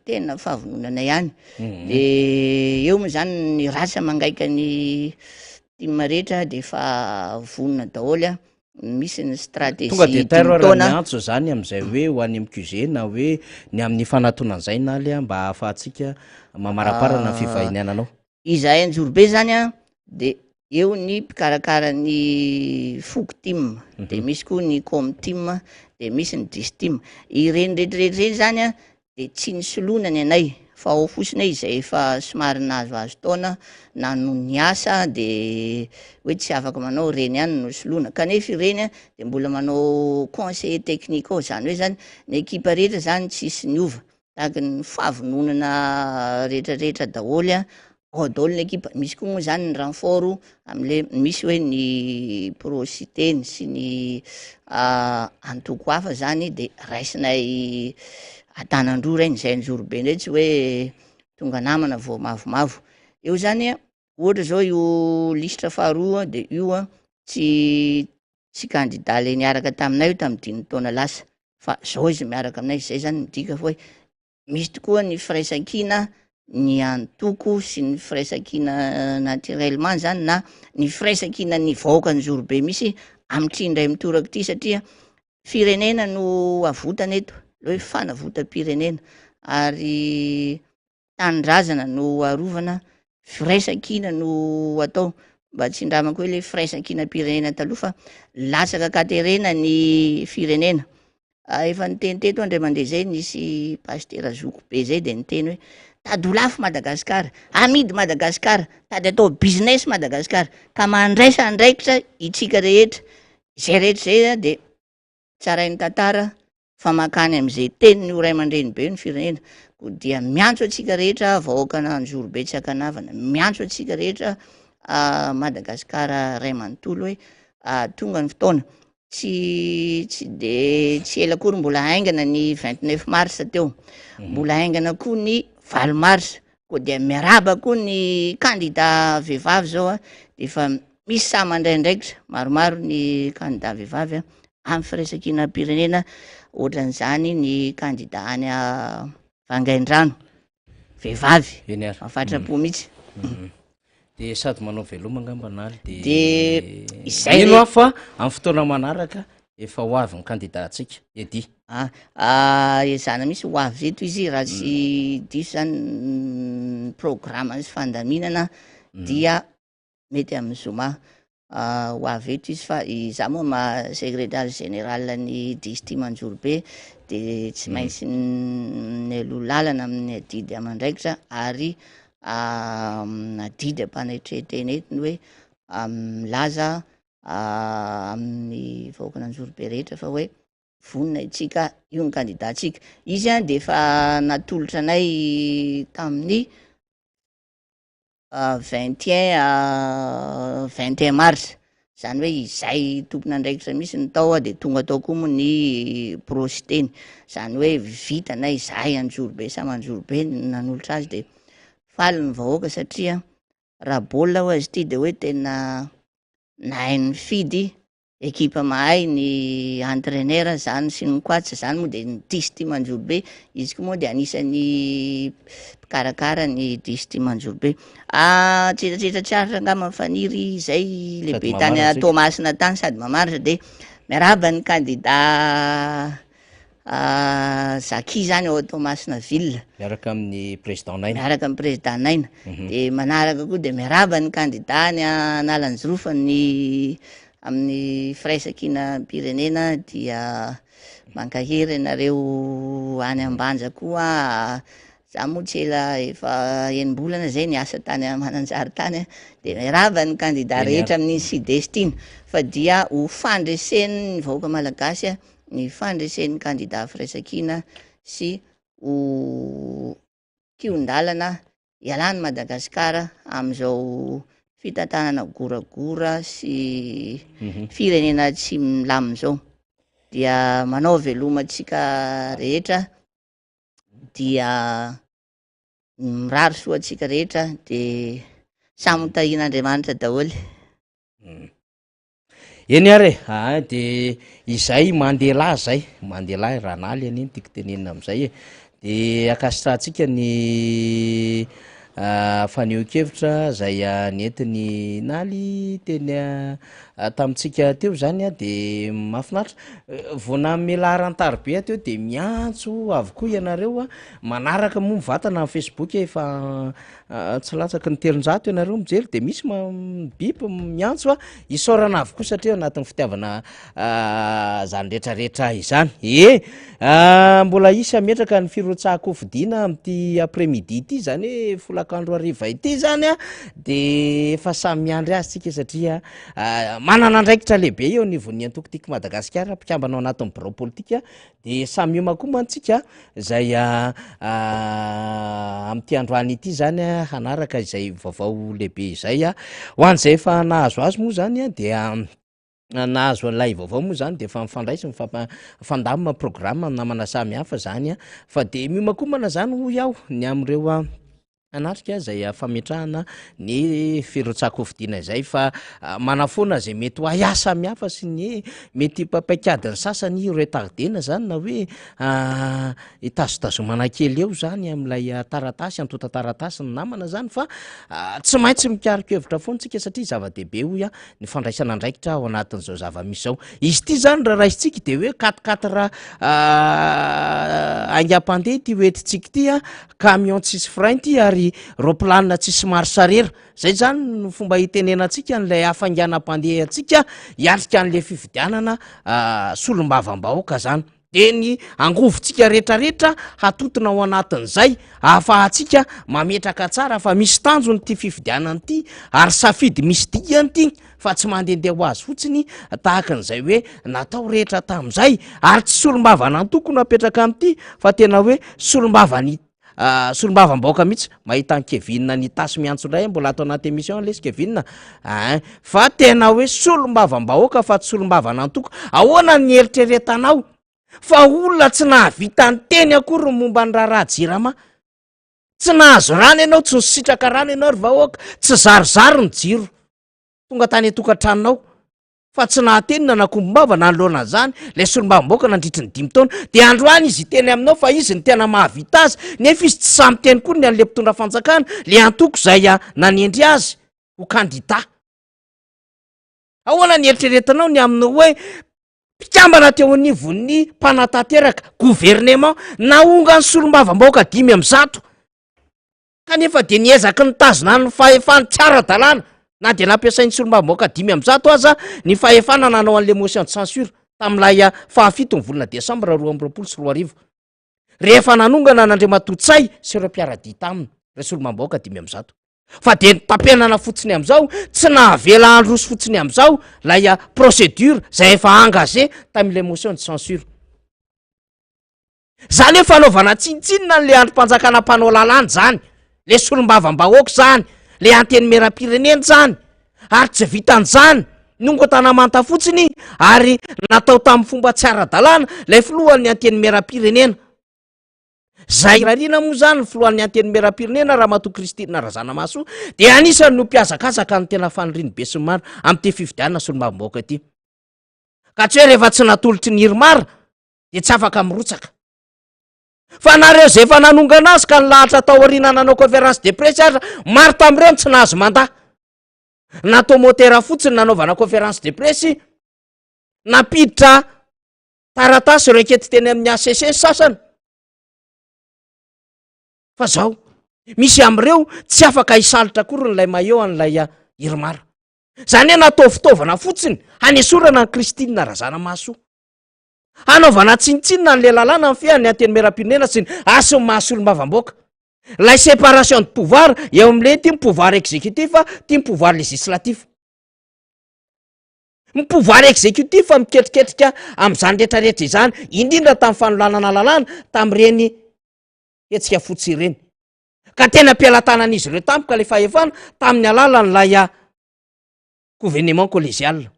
tena fahavononana ihany de eo moa zany ny rasa mangaika ny team rehetra de fa vonona daholo misy ny stratégie tonga de tairmiantso zany am'izay hoe ho any MQG na hoe ny amin'ny fanatonan'izay na le mba ahafahantsika mamaraparana ny fivahiniananao izahay Anjorobe zany de eo ny mpikarakara ny foko team de misy koa ny com team de misy ny dis team ireny rehetrarehetra reny zany de tsy ny solonany anay fa ao fosiny izay efa somary nahazoazo taona na no ny asa de hoe tsy afaka manao reny ihany no solona kanefa ireny de mbola manao conseiller technique ao zany hoe zany ny ekipa rehetra zany tsisy niova tahaka ny fahavononana rehetrarehetra daholy ao daholo ny ekipa misy koa moa zany ny renfort am'le misy hoe ny prositeny sy ny antoko hafa zany de raisinay atanandro reny zay Anjorobe ndray tsy hoe tonga namana vao mavomavo eo zany ohatra zao io listre faharoa de io tsy candidat le niaraka taminay io tamin'ny 10 taona lasa fa zao izy miaraka aminay zay zany midika fa hoe misy tokoa ny firaisakina ny antoko sy ny firaisakina naturellement zany na ny firaisakina ny vahoaka Anjorobe misy amitrindray mitoraka ity satria firenena no avotana eto le hoe fanavotam-pirenena ary tanindrazana no arovana firaisakina no atao mba tsy ndramako hoe le firaisakina-pirenena taloha fa latsaka katerena ny firenena efa niteny teto andray mandeha zay nisy pasteur Zokobe zay de niteny hoe tady ho lafo Madagasikara amidy Madagasikara tady atao business Madagasikara ka mandraisa andraikitra itsika rehetra zay rehetra zay de tsarain'ny tantara fa makany am'izay teny ny ray aman-dreny be ny firenena ko dia miantso atsika rehetra vahoakana Anjorobe tsy akanavana miantso atsika rehetra Madagasikara ray manontolo hoe tonga ny fotoana tsy ela kory mbola haingana ny 29 mars teo mbola haingana koa ny 20 mars ko dia miaraba koa ny candidat vehivavy zao de fa misy sa mandraindraikitra maromaro ny candidat vehivavy amin'ny firaisakina-pirenena ohatran'izany ny candidat any Vangaindrano vehivavy mafatra-po mihitsy de sady manao veloma angamba naly de izay ino fa amin'ny fotoana manaraka efa ho avy ny candidatsika edy zana misy ho avy eto izy raha tsy diso zany programme sy fandaminana dia mety amin'ny zoma ho avy eto izy fa iza moa ma secrétaire général ny disti Manjorobe de tsy maintsy ny alolalana amin'ny adidy amandraikitra ary adidy ampanetreteny etiny hoe milaza amin'ny vahoakana Anjorobe rehetra fa hoe vonina itsika io ny candidatsika izy de efa natolotra anay tamin'ny 21 mars zany hoe izay tompona andraikitra misy ny tao de tonga tao koa moa ny prositeny zany hoe vitanay izay Anjorobe samy Anjorobe nanolotra azy de faly ny vahoaka satria raha baolina ho azy ity de hoe tena nahay ny fidy ekipa mahay ny entraîneur zany sy ny koatsa zany moa de ny disti Manjorobe izy koa moa de anisan'ny mpikarakara ny disti Manjorobe tsetratreta tsiaritra nga mafaniry izay lehibe tany Tomasina tany sady mamaritra de miaraba ny candidat Zaki zany ao Tomasina ville miaraka amin'ny président Naina miaraka amin'ny président Naina de manaraka koa de miaraba ny candidat ny Analany Jirofa ny amin'ny firaisakina pirenena dia mankahery nareo any Ambanja koa za moa tsy ela efa enimbolana zay ny asa tany Mananjary tany de miaraba ny candidat rehetra amin'ny sud-est fa dia ho fandresen'ny ny vahoaka malagasy ny fandresen'ny candidat firaisakina sy ho kiondalana ialany Madagasikara am'izao fitantanana goragora sy firenena tsy milamina zao dia manao velomatsika rehetra dia mirary soa atsika rehetra de samy tahin'Andriamanitra daholy eny ary de izay Mandela raha naly aniny tiako tenenina am'izay de akasitrahantsika ny faneho-kevitra zay nentiny naly teny tamitsika teo zany de mahafinaritra voana milarantary be teo de miantso avokoa ianareo manaraka moa mivatana amin'ny Facebook efa tsy latsaky ny 300 ianareo mijery de misy bip miantso isaorana avokoa satria anatin'ny fitiavana zany rehetrarehetra izany mbola isy ametraka ny firotsahako fidina amty après-midi ity zany hoe folakandro ariva ity zany de efa samy miandry azy tsika satria manana andraikitra lehibe eo nivon'ny antokotiky Madagasikara mpikambana ao anatin'ny bureau politika de samy io makoa mantsika zay amty androany ity zany hanaraka izay vaovao lehibe izay ho an'izay efa nahazo azy moa zany de nahazo an'ilay vaovao moa zany de efa mifandraisy mifandamina programme namana samy hafa zany fa de miomakomana zany ho iaho ny am'ireo anatrika zay fametrahana ny firotsako fidina izay fa manafoana zay mety ho aiasa mihafa sy ny mety papaikadiny sasany retardena zany na hoe itazotazomana kely eo zany am'ilay taratasy antota taratasy ny namana zany fa tsy maintsy mikarikevitra foantsika satria zava-dehibe hoy ny fandraisana andraikitra ao anatin'izao zava-misy zao izy ity zany raha raisitsika de hoe 4 aingam-pandeha ty hoetitsika ity camion tsisy frein ty ary roplanina tsisy marsarera zay zany no fomba hitenenantsika n'lay afanganam-pandeha atsika hiatrika an'le fifidianana solombavam-bahoaka zany de ny angovotsika rehetrarehetra hatotona ao anatin'izay ahafahatsika mametraka tsara fa misy tanjony ty fifidianana ty ary safidy misy diany ty fa tsy mandendeha ho azy fotsiny tahakan'izay hoe natao rehetra tam'izay ary tsy solombavana antoko no apetraka am'ty fa tena hoe solombavam-bahoaka mihitsy mahita ny Kevin ny tasy miantso indray mbola atao anaty émission lesy Kevin fa tena hoe solombavam-bahoaka fa tsy solombavana antoko ahoana ny eritreretanao fa olona tsy nahavita ny teny akory momba ny raharaha jirama tsy nahazo rano ianao tsy nisitraka rano ianao ry vahoaka tsy zarizary ny jiro tonga tany atokantranonao fa tsy nahatenina nakombombavana naloana zany lay solombavambahoaka nandritry ny 5 taona de androany izy teny aminao fa izy ny tena mahavita azy nefa izy tsy samy teny koa ny an'le mpitondra fanjakana le antoko zay nanendry azy ho candidat ahoana ny eritreretanao ny aminao hoe mpikambana teo anivon'ny mpanatanteraka gouvernement naonga ny solombavam-baoaka 500 kanefa de niezaka ny tazona ny fahefany tsiara-dalàna na de nampiasain'ny solombavam-baoaka 500 aza ny fahefana nanao an'le motion de censure tam'ilay fahafito ny volana desambra 2024 rehefa nanongana n'Andriamatotsay sy ireo mpiara-dia taminy re solombavam-baoaka 500 fa de ntapenana fotsiny am'izao tsy nahavela androso fotsiny am'izao lay procédure zay efa engagé tam'le motion de censure zany hoe fanaovana tsintsinina n'le androm-panjakana mpanao lalàna zany le solombavam-bahoaka zany le anteny meram-pirenena zany ary tsy vitan'izany nongo tanamanta fotsiny ary natao tamin'ny fomba tsy ara-dalàna lay filohan'ny anteny meram-pirenena zay rarina moa zany ny filohan'ny anteny meram-pirenena Ramatoa Kristina Razanamaso de anisany no mpiazakazaka ny tena faniriny be sy maro am'ty fifidianana solombavam-bahoaka ty ka tsy hoe rehefa tsy natolotry ny hiry-mara de tsy afaka mirotsaka fa nareo zay efa nanongana azy ka ny lahatra tao aoriana nanao conférence de presse aza maro tam'ireny tsy nahazo mandat natao motera fotsiny nanaovana conférence de presse napiditra taratasy ireo ekety teny amin'ny ACC sasany fa zao misy am'ireo tsy afaka hisalitra akory n'lay maheo an'lay hiry-mara zany hoe natao fitaovana fotsiny hanesorana ny Kristina Razanamaso hanaovana tsinitsinina n'le lalàna ny fiany anteny meram-pirenena sy ny asy mahasolombavam-baoaka lay séparation de pouvoir eo am'le ty pouvoir exécutif ty pouvoir législatif ny pouvoir exécutif miketriketrika am'izany rehetrarehetra izany indrindra tamin'ny fanolanana lalàna tam'ireny etsika fotsy ireny ka tena mpialatanan'izy ireo tampoka le fahefana tamin'ny alalany lay gouvernement collégial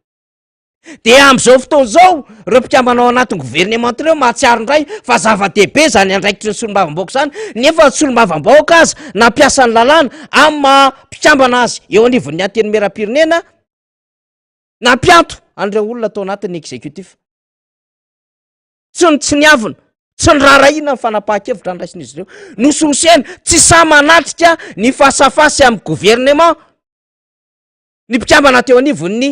de am'izao fotoana zao reo mpikambanao anatin'ny gouvernement ireo mahatsiaro indray fa zava-dehibe zany andraikitry ny solombavam-baoaka zany nefa ny solombavam-baoaka azy nampiasa ny lalàna amin'ny mpikambana azy eo anivon'ny anteny meram-pirenena nampianto an'ireo olona tao anatin'ny exécutif tsy niavina tsy ny rarahina ny fanapahan-kevitra andraisin'izy ireo nososena tsy sa manatrika ny fasafasy amin'ny gouvernement ny mpikambana teo anivon'ny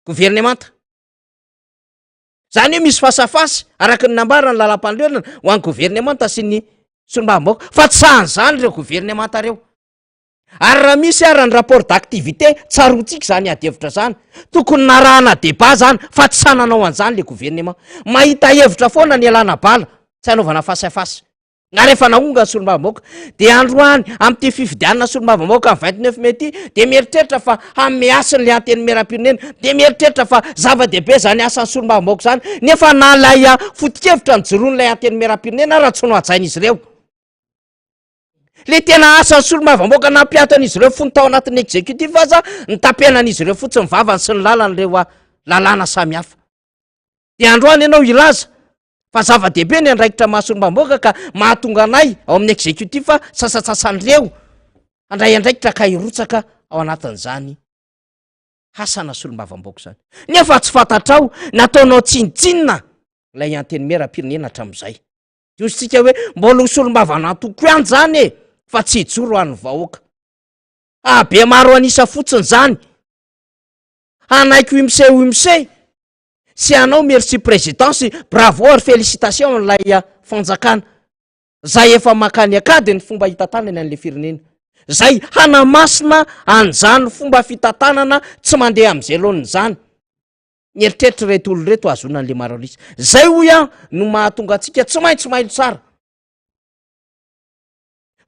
gouvernemanta zany hoe misy fasafasy araky ny nambara ny lalam-pandreorana ho an'ny gouvernemanta sy ny solombavam-baoaka fa tsy sahan'izany ireo gouvernemanta reo ary raha misy ara ny rapport d'activité tsarotsika zany adevitra zany tokony narahana débat zany fa tsy sananao an'izany le gouvernement mahita hevitra foana ny alana bala tsy hanaovana fasafasy na rehefa naonga ny solombavam-baoaka de androany am'ty fifidianana solombavam-baoaka ny 29 mai ty de mieritreritra fa ame asin'le anteny meram-pirenena de mieritreritra fa zava-dehibe zany asan'ny solombavam-baoaka zany nefa nalay fotikevitra ny joroan'lay anteny meram-pirenena raha tsy no ajain'izy ireo le tena asan'ny solombavam-baoaka nampiatan'izy ireo fony tao anatin'ny exécutif aza ny tampenan'izy ireo fotsiny vavany sy ny lalan'ireo lalàna samy hafa de androany ianao ilaza fa zava-dehibe ny andraikitra mahasolombavam-baoaka ka mahatonga anay ao amin'ny exécutif sasatsasanyireo andray andraikitra ka hirotsaka ao anatin'izany hasana solombavam-baoaka zany nefa tsy fantatrao nataonao tsinitsinina lay anteny meram-pirenena hatram'izay diosytsika hoe mbola ho solombavana toko ihany zany e fa tsy hijoro an'ny vahoaka be maro anisa fotsiny zany anaiko imse sy anao merci présidence bravo ary félicitation n'lay fanjakana zay efa makany akady ny fomba hitantanany an'le firenena zay hanamasina an'izany fomba fitantanana tsy mandeha am'izay lohan'ny zany nyeritreritra reto olo reto azona an'le maro anisa zay hoy no mahatonga atsika tsy maintsy mailo tsara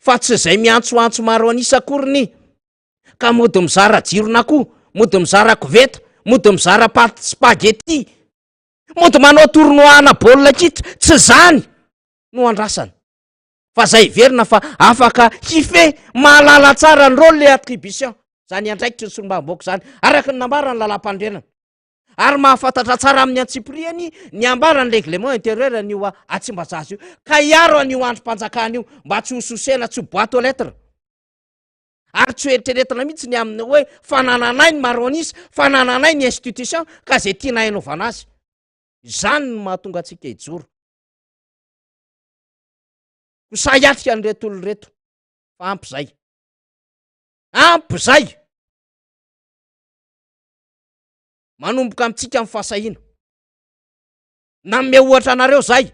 fa tsy zay miantsoantso maro anisa akoriny ka mody mizara jirona koa mody mizara koveta mody mizara paty spaghetti mody manao tournoina baolina kitra tsy zany no andrasany fa zay verina fa afaka hife mahalala tsara ny rôle le attribution zany andraikitry ny solombavam-baoaka zany araky ny nambara ny lalam-pandrenana ary mahafantatra tsara amin'ny antsipriany ny ambara ny règlement intérieur an'io atsimbazazy io ka hiaro an'io androm-panjakana io mba tsy hososena tsy ho boîte aux lettres ary tsy hoeritreretina mihitsy ny amin'ny hoe fanananay ny maro anisa fanananay ny institution ka zay tiana hanaovana azy zany no mahatonga atsika hijoro ho sahiatrika an'reto olo reto fa ampy zay manomboka amitsika amin'ny fahasahina naome ohatra anareo zay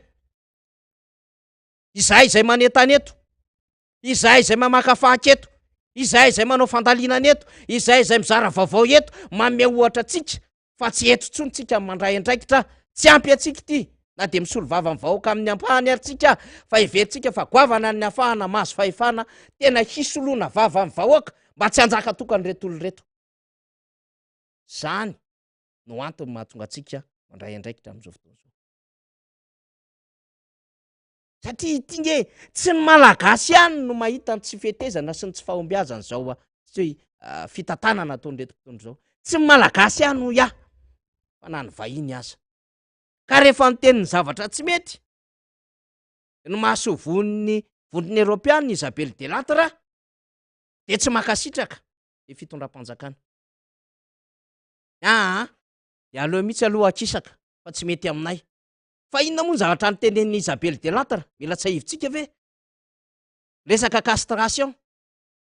izay manetaneto, izay mamaka fahaketo, izay manao fandalinana eto, izay mizara vaovao eto, manome ohatra atsika fa tsy eto tsony tsika mandray andraikitra, tsy ampy atsika ty na de misolo vava amin'ny vahoaka amin'ny ampahany aritsika fa iveritsika fa goavana ny afahana mahazo fahefana tena hisoloana vava amin'ny vahoaka mba tsy hanjaka tokany reto olo reto. Zany no antony mahatonga atsika mandray andraikitra amin'izao fotoana izao. Satria tinge tsy ny malagasy ihany no mahita ny tsy fetezana sy ny tsy fahombiazana zao sy fitantanana ataon'reto fotoana izao. Tsy ny malagasy ihany no fa na ny vahiny aza. Ka rehefa niteny ny zavatra tsy mety no mahasoa vondrony Europeanina Isabelle Delattre de tsy makasitraka de fitondram-panjakana. De aleo mihitsy aloha akisaka fa tsy mety aminay. Fa inona moa ny zavatra nitenen'ny Isabelle Delattre? Mila tsy ahivitsika ve? Resaka castration.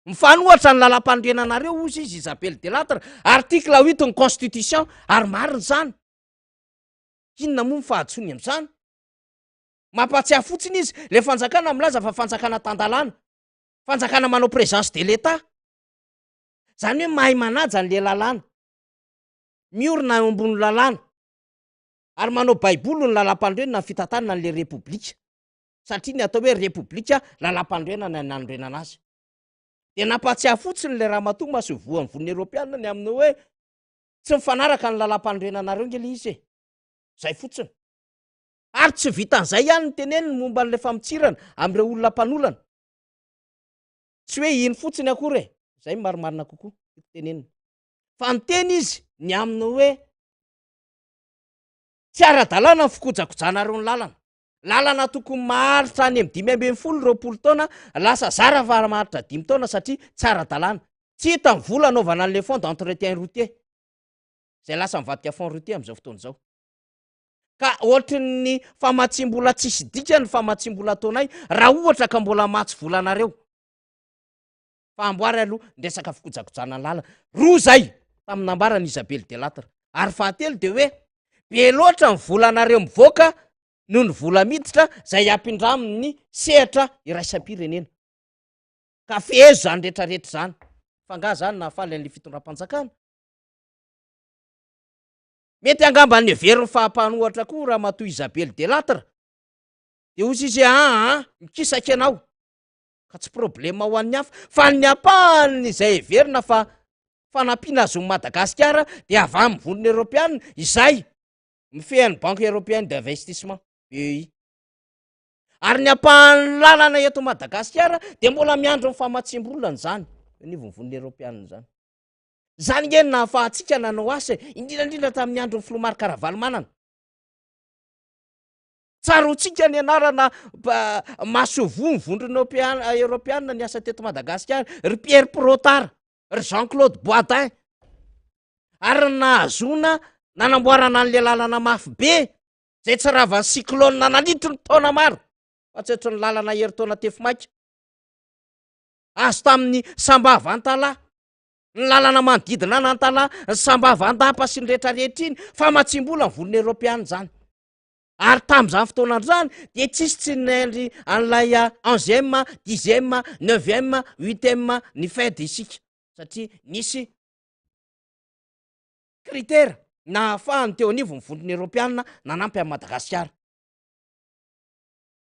Mifanohatra ny lalam-pandrenanareo ozy izy Isabelle Delattre, article 8 ny constitution ary mariny zany. Inona moa ny fahatsony amin'izany? Mampatsiahy fotsiny izy le fanjakana milaza fa fanjakana tandalana, fanjakana manao présence de l'État. Zany hoe mahay manaja an'le lalàna, miorina eo ambony lalàna, ary manao baiboly ny lalam-pandrenana ny fitantanana an'le repoblika. Satria ny atao hoe repoblika lalam-pandrenana ny andrenana azy. De nampatsiahy fotsiny le ramatoa mahasovoan'ny von'ny Europeanina ny amin'ny hoe tsy mifanaraka ny lalam-pandrenanareo nge le izy. Zay fotsiny. Ary tsy vitan'izay ihany ny teneniny momba n'le famitsirana amin'ireo olona mpanolana. Tsy hoe iny fotsiny akory zay marimarina kokoa teneniny. Fa niteny izy ny amin'ny hoe tsy ara-dalàna ny fikojakojanareo ny lalana. Lalana tokony maharitra any amin'ny 520 taona, lasa zara fa maharitra 5 taona satria tsy ara-dalàna. Tsy hita ny vola anaovana an'le fond d'entretien routier. Zay lasa mivadika fond routier amin'izao fotoana izao. Ka ohatrin'ny famatsim-bola tsisy dika ny famatsim-bola ataonay raha ohatra ka mbola matsy volanareo. Fa amboary aloha ny resaka fikojakojana ny lalana. Roa zay tamin'ny nambarany Isabelle Delattre. Ary fahatelo de hoe be loatra ny volanareo mivoaka noho ny vola miditra zay ampindraminy sehatra iraisam-pirenena. Ka fezo zany rehetrarehetra zany. Fanga zany nahafaly an'le fitondram-panjakana. Mety angamba ny heveriny fahampanohatra koa raha matoa Isabelle Delattre. De ozy izy mikisaka ianao. Ka tsy problema ho an'ny hafa. Fa ny apahany izay heverina fa fanampiana azy Madagasikara de avy amin'ny voniny Europeanina izay mifehan'ny Banque Européenne d'Investissement. Ary ny ampahany lalana eto Madagasikara de mbola miandro ny famatsim-bolana zany. Anivon'ny voniny Europeanina zany. Zany nge nahafahantsika nanao asa indrindrandrindra tamin'ny andron'ny Filomar Karavalomanana. Tsarotsika ny anarana mahasovo ny vondrona Europeanina ny asa teto Madagasikara, ry Pierre Protard, ry Jean-Claude Boisdin. Ary nahazona nanamboarana an'le lalana mafy be zay tsy ravan'ny cyclone nanalito ny taona maro. Fa tsy ohatry ny lalana heritaona Tefimaika. Azo tamin'ny Sambava Antala, ny lalana manodidina an'Antala, ny Sambava Andapa sy ny rehetrarehetra iny fa matsim-bola ny voniny Europeanina zany. Ary tamin'izany fotoana zany de tsisy tsy nendry an'ilay 11e, 10e, 9e, 8e ny fedy isika. Satria nisy critère na ahafahany teo anivon'ny voniny Europeanina nanampy amin'ny Madagasikara.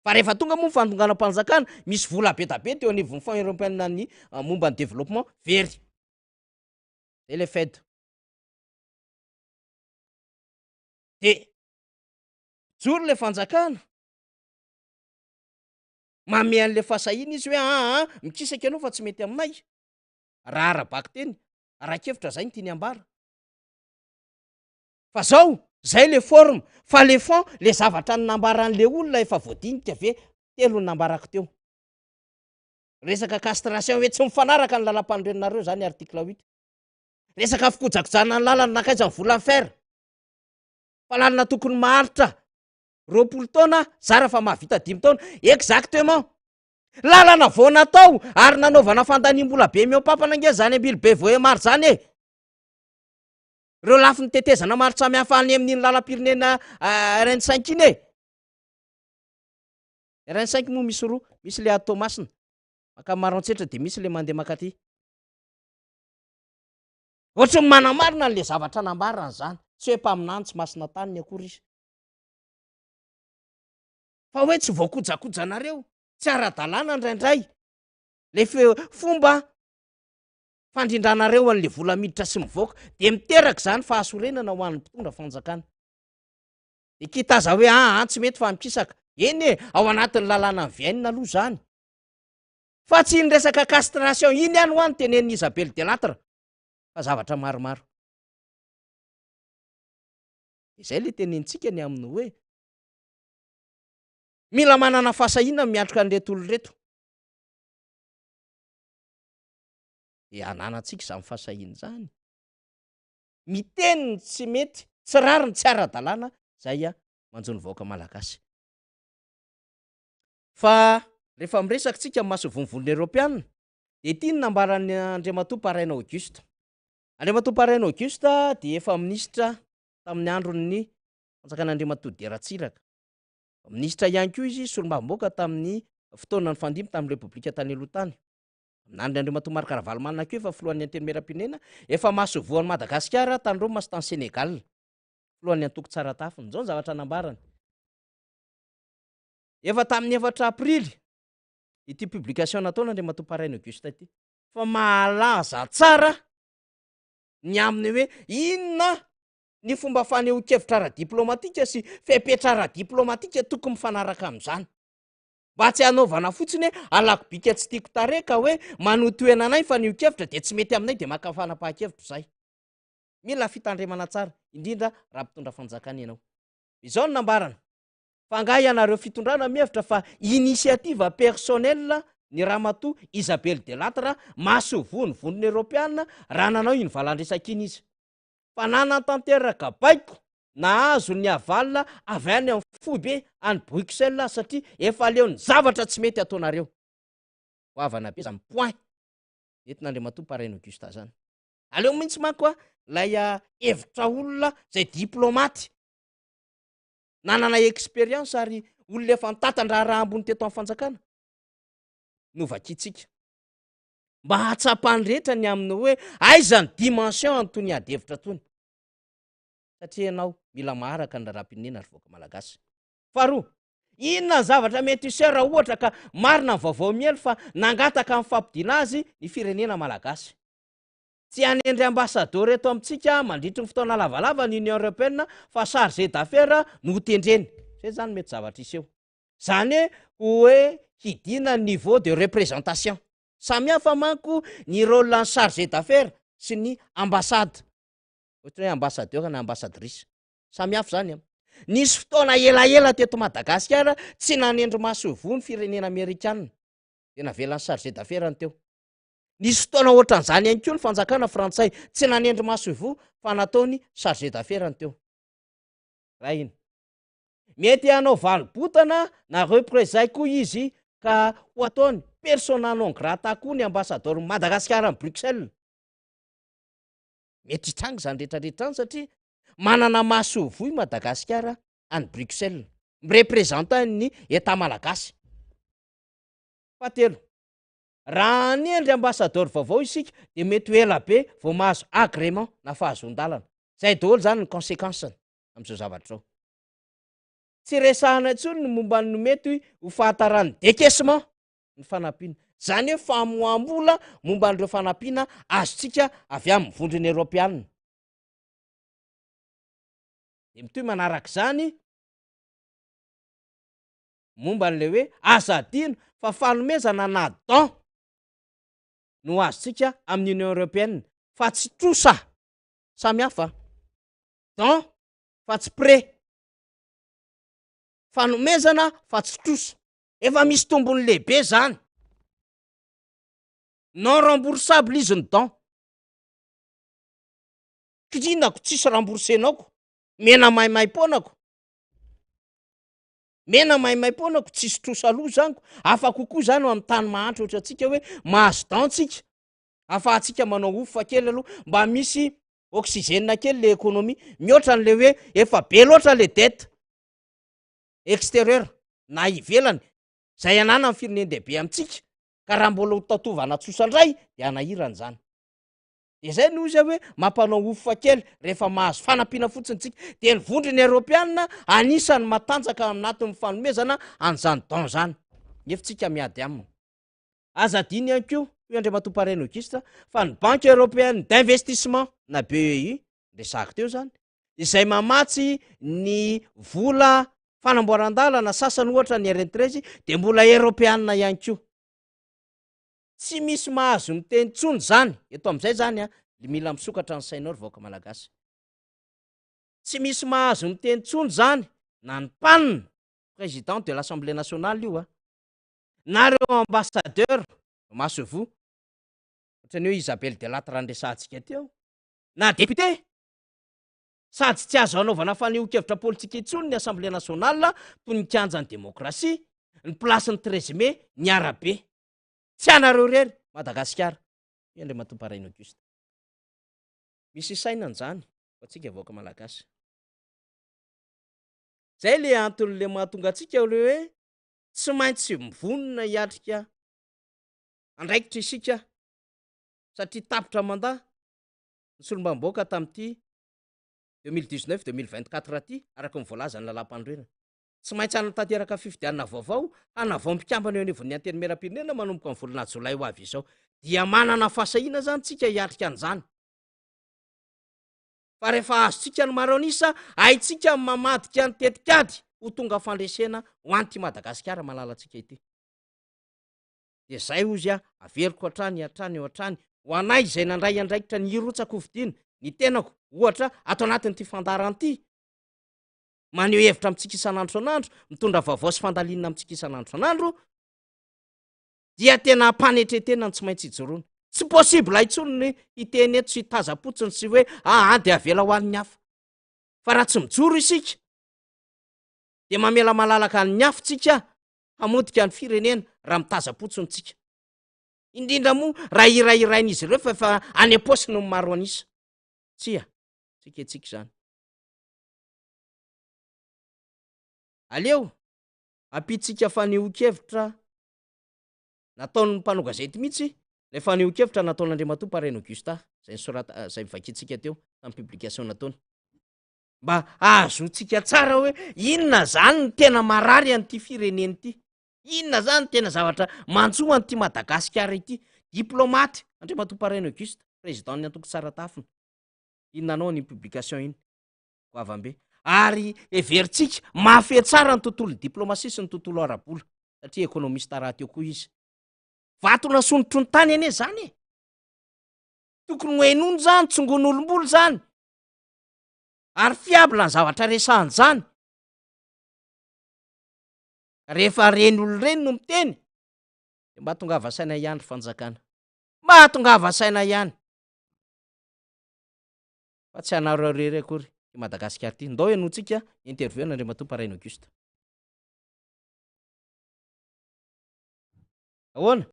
Fa rehefa tonga moa ny fandonganam-panjakana, misy vola be da be teo anivon'ny Fonds Européen ny momba ny développement very. Zay le fed. De joro le fanjakana. Mame an'le fahasahina izy hoe mikisaka ianao fa tsy mety aminay. Raha ara-bako teny, ara-kevitra zay ny tiany ambara. Fa zao, zay le forme, fa le fond, le zavatra ny nambaran'le olona efa voadinika ve telo ny nambarako teo. Resaka castration hoe tsy mifanaraka ny lalam-pandrenanareo zany article 8. Resaka fikojakojana ny lalana nakaiza ny vola fer. Fa lalana tokony maharitra 20 taona, zara fa mahavita 5 taona, exactement. Lalana vao natao ary nanaovana fandaniam-bola be meo papana nge zany ambily be voe maro zany e. reo lafi ny tetezana maro samy hafa any amin'iny lalam-pirenena RN5 iny RN5 moa misy roa, misy le Thomasina maka Maroantsetra de misy le mandeha makaty. Ohatra ny manamarina le zavatra nambarana zany, tsy hoe mpaminantsy masina tany akory izy. Fa hoe tsy voakojakojanareo, tsy ara-dalàna indraindray le fomba fandrindranareo an'le vola miditra sy mivoaka de miteraka zany fahasorenana ho an'ny mpitondra fanjakana. De kitaza hoe tsy mety fa mikisaka. Eny ao anatin'ny lalàna ny viainina aloha zany. Fa tsy ny resaka castration iny ihany ho any tenen'i Isabelle Delattre fa zavatra maromaro. Izay le tenentsika ny aminy hoe mila manana fahasahiana miatroka an'reto olo reto. De ananantsika izany fahasahiana zany. Miteny tsy mety, tsy rariny tsy ara-dalàna zay manjo ny vahoaka malagasy. Fa rehefa miresaka tsika maso vonivon'ny Europiana, de tiany nambaran'ny Andriamatoa Paraina Auguste. Andriamatoa Paraina Auguste de efa minisitra tamin'ny andron'ny fanjakan'Andriamatoa De Ratsiraka. Minisitra ihany koa izy solombavamboaka tamin'ny fotoanany fandimby tamin'ny Repoblika tany aloha tany. Amin'andron'ny Andriamatoa Marc Ravalomanana keo efa filohan'ny antenimieram-pirenena, efa mahasovoan'i Madagasikara tany Roma sy tany Senegal. Filohan'ny antoko tsara tafiny, zao ny zavatra nambarany. Efa tamin'ny 4 aprily ity publication nataony Andriamatoa Paraina Auguste ity. Fa malaza tsara ny aminy hoe inona ny fomba fanehoan-kevitra ara-diplomatika sy fepetra ara-diplomatika tokony mifanaraka amin'izany. Mba tsy hanaovana fotsiny hoe alako bika tsy tiako tareka hoe manotoena anay fa fanehoan-kevitra de tsy mety aminay de maka fanapahan-kevitra zay. Mila fitandremana tsara, indrindra raha mpitondra fanjakana ianao. Izao ny nambarana. Fangahy ianareo fitondrana mihevitra fa initiative personnelle ny ramatoa Isabelle Delattre mahasovo ny voniny Europiana raha nanao iny valandresak'iny izy. Fa nanantanteraka baiko nahazo ny avalina avy any amin'ny foibe any Bruxelles satria efa leo ny zavatra tsy mety ataonareo. Hoavana be zany point. Entin'Andriamatoa Paraina Auguste zany. Aleo mihitsy manko lay hevitra olona zay diplomaty. Nanana expérience ary olona efa nitatandra raha ambony teto amin'ny fanjakana. Novakitsika. Mba hatsapany rehetra ny aminy hoe aiza ny dimension antony adevitra tony. Satria ianao mila maharaka ny raharaham-pirenena ary voaka malagasy. Faharoa, inona ny zavatra mety hiseo raha ohatra ka marina ny vaovao miely fa nangataka amin'ny fampidiana azy ny firenena malagasy. Tsy hanendry ambassadeur eto amintsika mandritry ny fotoana lavalava ny Union Européenne fa chargé d'affaires no tendreny. Zay zany mety zavatra iseo. Zany hoe hidina niveau de représentation. Samy hafa manko ny rôle ny chargé d'affaires sy ny ambassade. Ohatra hoe ambassadeur na ambassadrice. Samy hafa zany. Nisy fotoana elaela teto Madagasikara tsy nanendry mahasovo ny firenena Amerikanina. De navelany chargé d'affaires ny teo. Nisy fotoana ohatran'izany ihany koa ny fanjakana frantsay tsy nanendry mahasovo fa nataony chargé d'affaires ny teo. Raha iny. Mety hanao valibotana na représailles koa izy ka ho ataony persona non grata koa ny ambassadeur Madagasikara amin'ny Bruxelles. Mety hitrangy zany rehetrarehetra any satria manana mahasovo i Madagasikara any Bruxelles. Mirepresentant ny État malagasy. Fahatelo. Raha nendry ambassadeur vaovao isika de mety ho ela be vao mahazo agrément na fahazon-dalana. Zay daholo zany ny conséquence amin'izao zavatra zao. Tsy resahana intsony ny momba ny mety ho fahatarany décaissement ny fanampiana. Zany hoe famoam-bola momba an'ireo fanampiana azontsika avy amin'ny vondrony Europiana. De mitoy manaraka zany momba n'le hoe azadino fa fanomezana na don no azontsika amin'ny Union Européenne fa tsy trosa. Samy hafa. Don fa tsy prêt. Fanomezana fa tsy trosa. Efa misy tombony lehibe zany. Non remboursable izy ny don. Kirinako tsisy remboursenako. Mena maimai-ponako. Mena maimai-ponako tsisy trosa aloha zaniko. Afa kokoa zany amin'ny tany mahantra ohatra antsika hoe mahazo don tsika. Afahantsika manao ofa kely aloha mba misy oxygène kely le économie mihoatra n'le hoe efa be loatra le dette extérieur na ivelany zay anana ny firenendehibe amintsika ka raha mbola hotatovana tsosaindray de anahiran' zany de zay no izy hoe mampanao ofa kely rehefa mahazo fanampiana fotsiny tsika de ny vondriny Europeanina anisany matanjaka anatin'ny fanomezana an'izany don zany nefitsika miady aminy azadiny ihany ko Andriamatompahainy Auguste fa ny banque européenne d'investissement na BEI resahako teo zany izay mamatsy ny vola fanamboaran-dalana sasany ohatra ny RN13 de mbola Europeanina ihany ko tsy misy mahazo miteny tsony zany eto am'izay zany a mila misokatra ny sainao vahoaka malagasy tsy misy mahazo miteny tsony zany na ny panina président de l'Assemblée nationale io a nareo ambassadeur masovo ohatrany hoe Isabelle Delattre andresantsika teo na député sady tsy azo anaovana fanehoan-kevitra politika intsony ny Assemblée nationale toy ny kianjan'ny démocratie ny place ny 13 mai ny arabe tsy anareo rery Madagasikara Andriamatompahainy Auguste misy sainany zany fa tsika vahoaka malagasy zay le antony le mahatonga atsika le hoe tsy maintsy mivonona hiatrika andraikitra isika satria tapitra mandaha ny solombamboaka tamin'ity 2019-2024 ty araka ny voalaza ny lalam-pandroerana tsy maintsy anatanteraka fifidianana vaovao hanavao mpikambana eo anivon'ny anteny meram-pirenena manomboka ny volana jolay ho avy izao dia manana fasahiana zany tsika hiatrika an'izany fa rehefa azotsika ny maronisa haitsika mamadika ny tetikady ho tonga fandresena ho anty Madagasikara malalatsika ity de zay ozy a averiko hatrany eo hatrany ho anay izay nandray andraikitra ny irotsako hovidiana ny tenako ohatra ato anatin'ity fandaran'ity maneho hevitra amintsika isan'andro san'andro mitondra vaovao sy fandalinana amintsika isan'andro san'andro dia tena mpanetretena ny tsy maintsy ijoroana tsy possible itsony ny hiteny eto sy hitaza-potsiny sy hoe de avela ho an'ny hafa fa raha tsy mijoro isika de mamela malalaka ny hafintsika hamodika ny firenena raha mitaza-potsiny tsika indrindra moa raha irairain'izy ireo fa efa any am-posiny ny maro anisa tsia tsika etsika zany aleo ampitsika fanehoan-kevitra nataon'ny mpanog gazety mihitsy le fanehoan-kevitra nataon'Andriamatompahainy Auguste zay nisorata zay mivakitsika teo tamin'ny publication nataony mba azotsika tsara hoe inona zany ny tena marary an'ity fireneny ity inona zany tena zavatra mantsoa an'ity Madagasikara ity diplomaty Andriamatompahainy Auguste président ny antoko tsara tafina inona anao ny publication iny goavambe ary everitsika mafy tsara ny tontolo diplomasia sy ny tontolo arabola satria économiste raha teo koa izy vatona sonotro ny tany ane zany tokony hoenony zany tsongon'olombolo zany ary fiabla ny zavatra resahany zany rehefa reny olo reny no miteny de mba tonga avasaina ihany ry fanjakana mba tonga avasaina ihany fa tsy anareo rery akory i Madagasikara ty ndao ianotsika interview n'Andriamatompahainy Auguste ahoana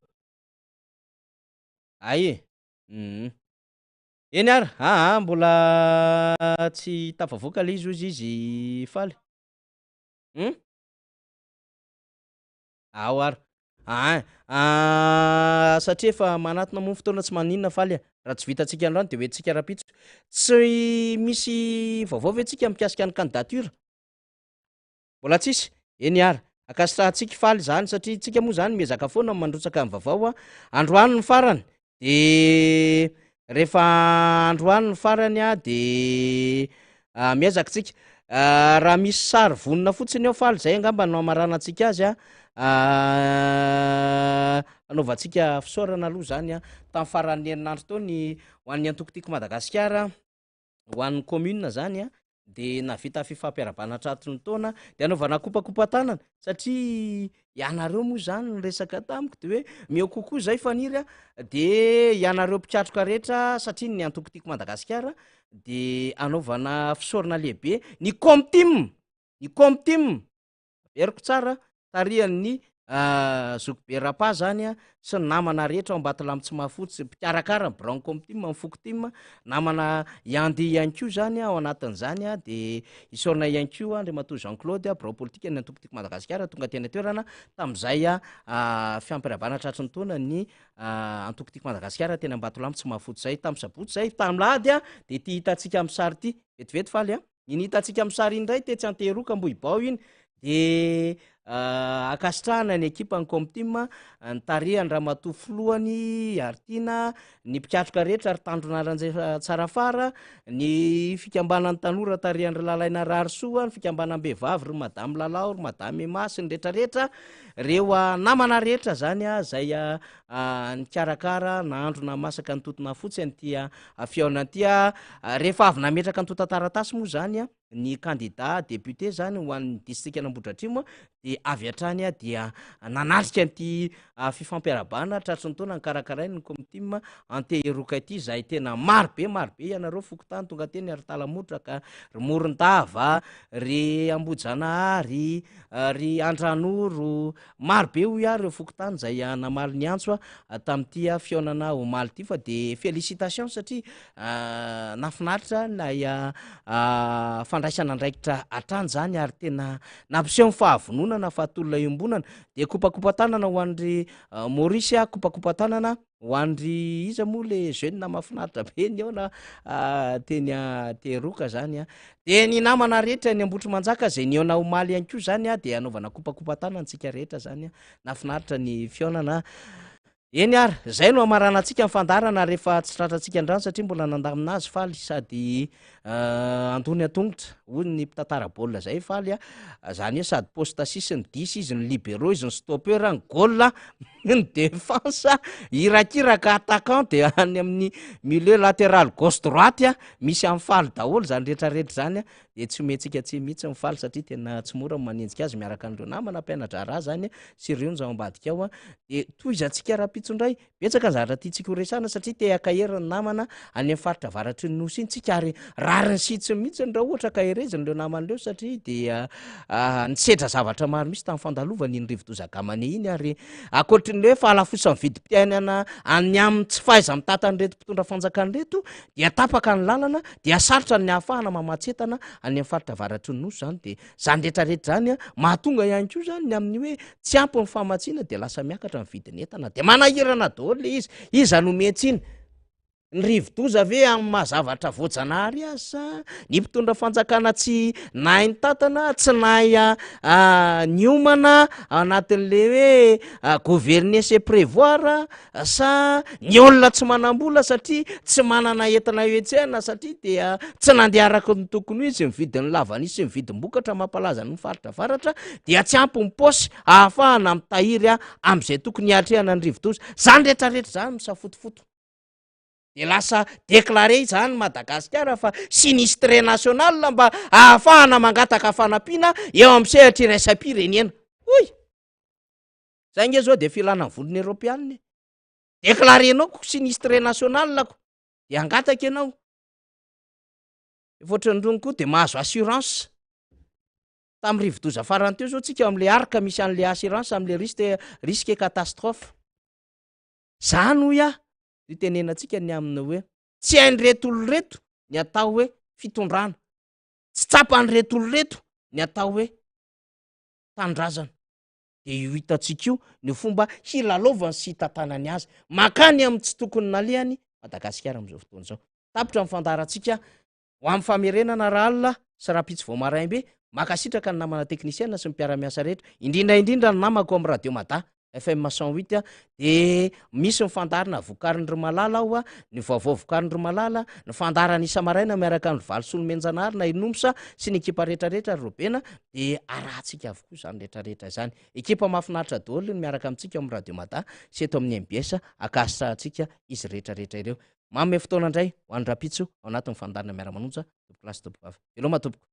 aye eny ara mbola tsy tafavoaka le izy faly ao ara satria efa manatona mo fotoana tsy maninona faly raha tsy vitatsika androany de hoentsika rapitso tsy misy vaovao ve tsika mikasika ny candidature mbola tsisy eny ara akasitrahantsika faly zany satria tsika moa zany miezaka foana mandrotsaka ny vaovao androany ny farany de rehefa androany ny farany de miezaka tsika raha misy sary vonina fotsiny eo faly zay angamba no amaranantsika azy anaovantsika fisaorana aloha zany tamin'ny faran'ny herinandro tao ny ho an'ny antokotiko Madagasikara ho an'ny commune zany de navita fifampiarabana tratony taona de anaovana kopakopa tanana satria ianareo moa zany ny resaka tamiko de hoe meo kokoa zay faniry de ianareo mpikatroka rehetra satria ny antokotiko Madagasikara de anaovana fisaorana lehibe ny comteam averiko tsara tarihan'ny zokobe rapa zany a sy ny namana rehetra ao ambatolamy tsy mahafotsy mpikarakara brancom team mifoky team namana yandi ianko zany ao anatin'zany a de isorna ianko a Andriamatoa Jean Claude brao politika ny antopotiky Madagasikara tonga teny toerana tam'izay a fiampiravana tratry ny taona ny antopotiky Madagasikara teny ambatolamy tsy mahafotsy zay tam'y sabotsy zay tam'lady a de ty hitantsika am'y sary ty vetivety faly a iny hitantsika am'y sary iny ndray te tsy anteroka ambohibao iny de akasitrahana ny ekipa ny comteam ny tareany Ramatoa Filohany Artina ny mpikatroka rehetra ary tandrona ranjefa tsara fara ny fikambanan'ny tanora tareandry lalaina Rarisoa ny fikambanam-behivavy ry madame Lalao ry madame Emasy ny rehetrarehetra reo namana rehetra zany a zay ny karakara nahandro namasaka ny totona fotsy an'ty fiaona ty rehefa avy nametraka ny tota-taratasy moa zany a ny candidat député zany ho an'ny district Anambohidratrimo de avy hatrany a dia nanatrika an'ty fifampiarabana tratry ny taona ny karakarainy ny comteam anteheroka ty zay tena marobe ianareo fokotany tonga teny ary talamotraka ry Morondava ry Ambojanahary ry Andranoro marobe ho ia reo fokotany zay namaly ny antso tam'ty fiaonana omaly ty fa de félicitation satria nafinaritra lay fandraisana andraikitra atrany zany ary tena nampiseho ny fahavononana fahatolona iombonana de kopakopa-tanana ho andry Maurice kopakopa-tanana ho andry iza moa le jeune mahafinaritra be ny ao na teny teroka zany de ny namana rehetra ny Ambotry Manjaka zay ny aona omaly ihany koa zany de anaovana kopakopa-tanana antsika rehetra zany nafinaritra ny fiaonana eny ary zay no amaranantsika mifandarana rehefa tsy tratratsika andrano satria mbola nandaminazy faly sady andony atongotra hoy ny mpitantara baolina zay faly zany hoe sady poste six ny 10 izy ny libéraux izy ny stopper ny goal ny défense irakiraka attaquant de any amin'ny milieu latéral gauche droite misy amin'ny faly daholo zany rehetrarehetra zany de tsy omentsika tsy mihitsy ny faly satria tena tsy mora manenjika azy miaraka an'ireo namana mpianatra raha zany sy ireo ny ambadika ao de toizantsika raha-pitsondray betsaka ny zavatra tiantsika horesana satria te akaherin'ny namana any amin'ny faritra avaratry ny nosy iny tsika ary rariny sitsy mihitsy raha ohatra kahereziny reo naman'ireo satria dia nisedra zavatra maro misy tamin'ny fandalovany iny rivodozangamane iny ary akoatrin'ny hoe fahalafosa mividim-piainana any amin'ny tsy fahaiza mitata nyreto mpitondra fanjakany reto dia tapaka ny lalana dia sarotra ny ahafahana mamatsetana any amin'ny faritra avaratry ny nosy zany de zany rehetrarehetra zany mahatonga ihany koa zany ny amin'ny hoe tsy ampy ny famatsiana de lasa miakatra ny vidin'entana de manahirana daholo le iza no metsiny ny rivodoza ve amin'ny mahazavatra voajanahary asa ny mpitondra fanjakana tsy nahay ny tatana tsy nahay ny omana anatin'le hoe gouverner se prévoir sa ny olona tsy manam-bola satria tsy manana entina etsehana satria dia tsy nandeha araka ny tokony izy mividin'ny lavanisy mividim-bokatra mampalaza ny faritra varatra dia tsy ampy ny paosy ahafahana mitahiry am'izay tokony hiatrehana ny rivodoza zany rehetrarehetra zany misafotofoto de lasa déclaré zany Madagasikara fa sinistre national mba ahafahana mangataka fanampiana eo amin'ny sehatra iraisam-pirenena oy zay nge zao de filana ny volony européenne déclarenao sinistre national ko de angataka ianao efoatran'irony koa de mahazo assurance tamin'ny rivodoza farany teo zao tsika amin'le arka misy an'le assurance amin'le risque catastrophe zany hoy ry tenenantsika ny amina hoe tsy hainy retolo reto ny atao hoe fitondrana tsy tsapany retolo reto ny atao hoe tandrazana de io hitantsika io ny fomba hilalovany sy hitantanany azy makany amin'ny tsy tokony nalehany Madagasikara am'izao fotoana zao tapitra mifandarantsika ho amin'ny famerenana raha alina sy raha-pitsy voamaraimbe makasitraka ny namana teknisiana sy mpiara-miasa rehetra indrindraindrindra ny namako amin'ny radio Mada FM 108 de misy mifandarina vokarin'ry malala ao ny vaovao vokarin'ry malala ny fandarana isa-maraina miaraka ny valo solomenjanahary na inomsa sy ny ekipa rehetrarehetra robena de arahantsika avokoa zany rehetrarehetra zany ekipa mahafinaritra daholo ny miaraka amintsika amin'ny radio Mada sy eto amin'ny MBS akasitrahantsika izy rehetrarehetra ireo mamy fotoana indray ho an'ny rapitso ao anatin'ny fandarina miara-manonja tompoklasy tompokavy elo matompoko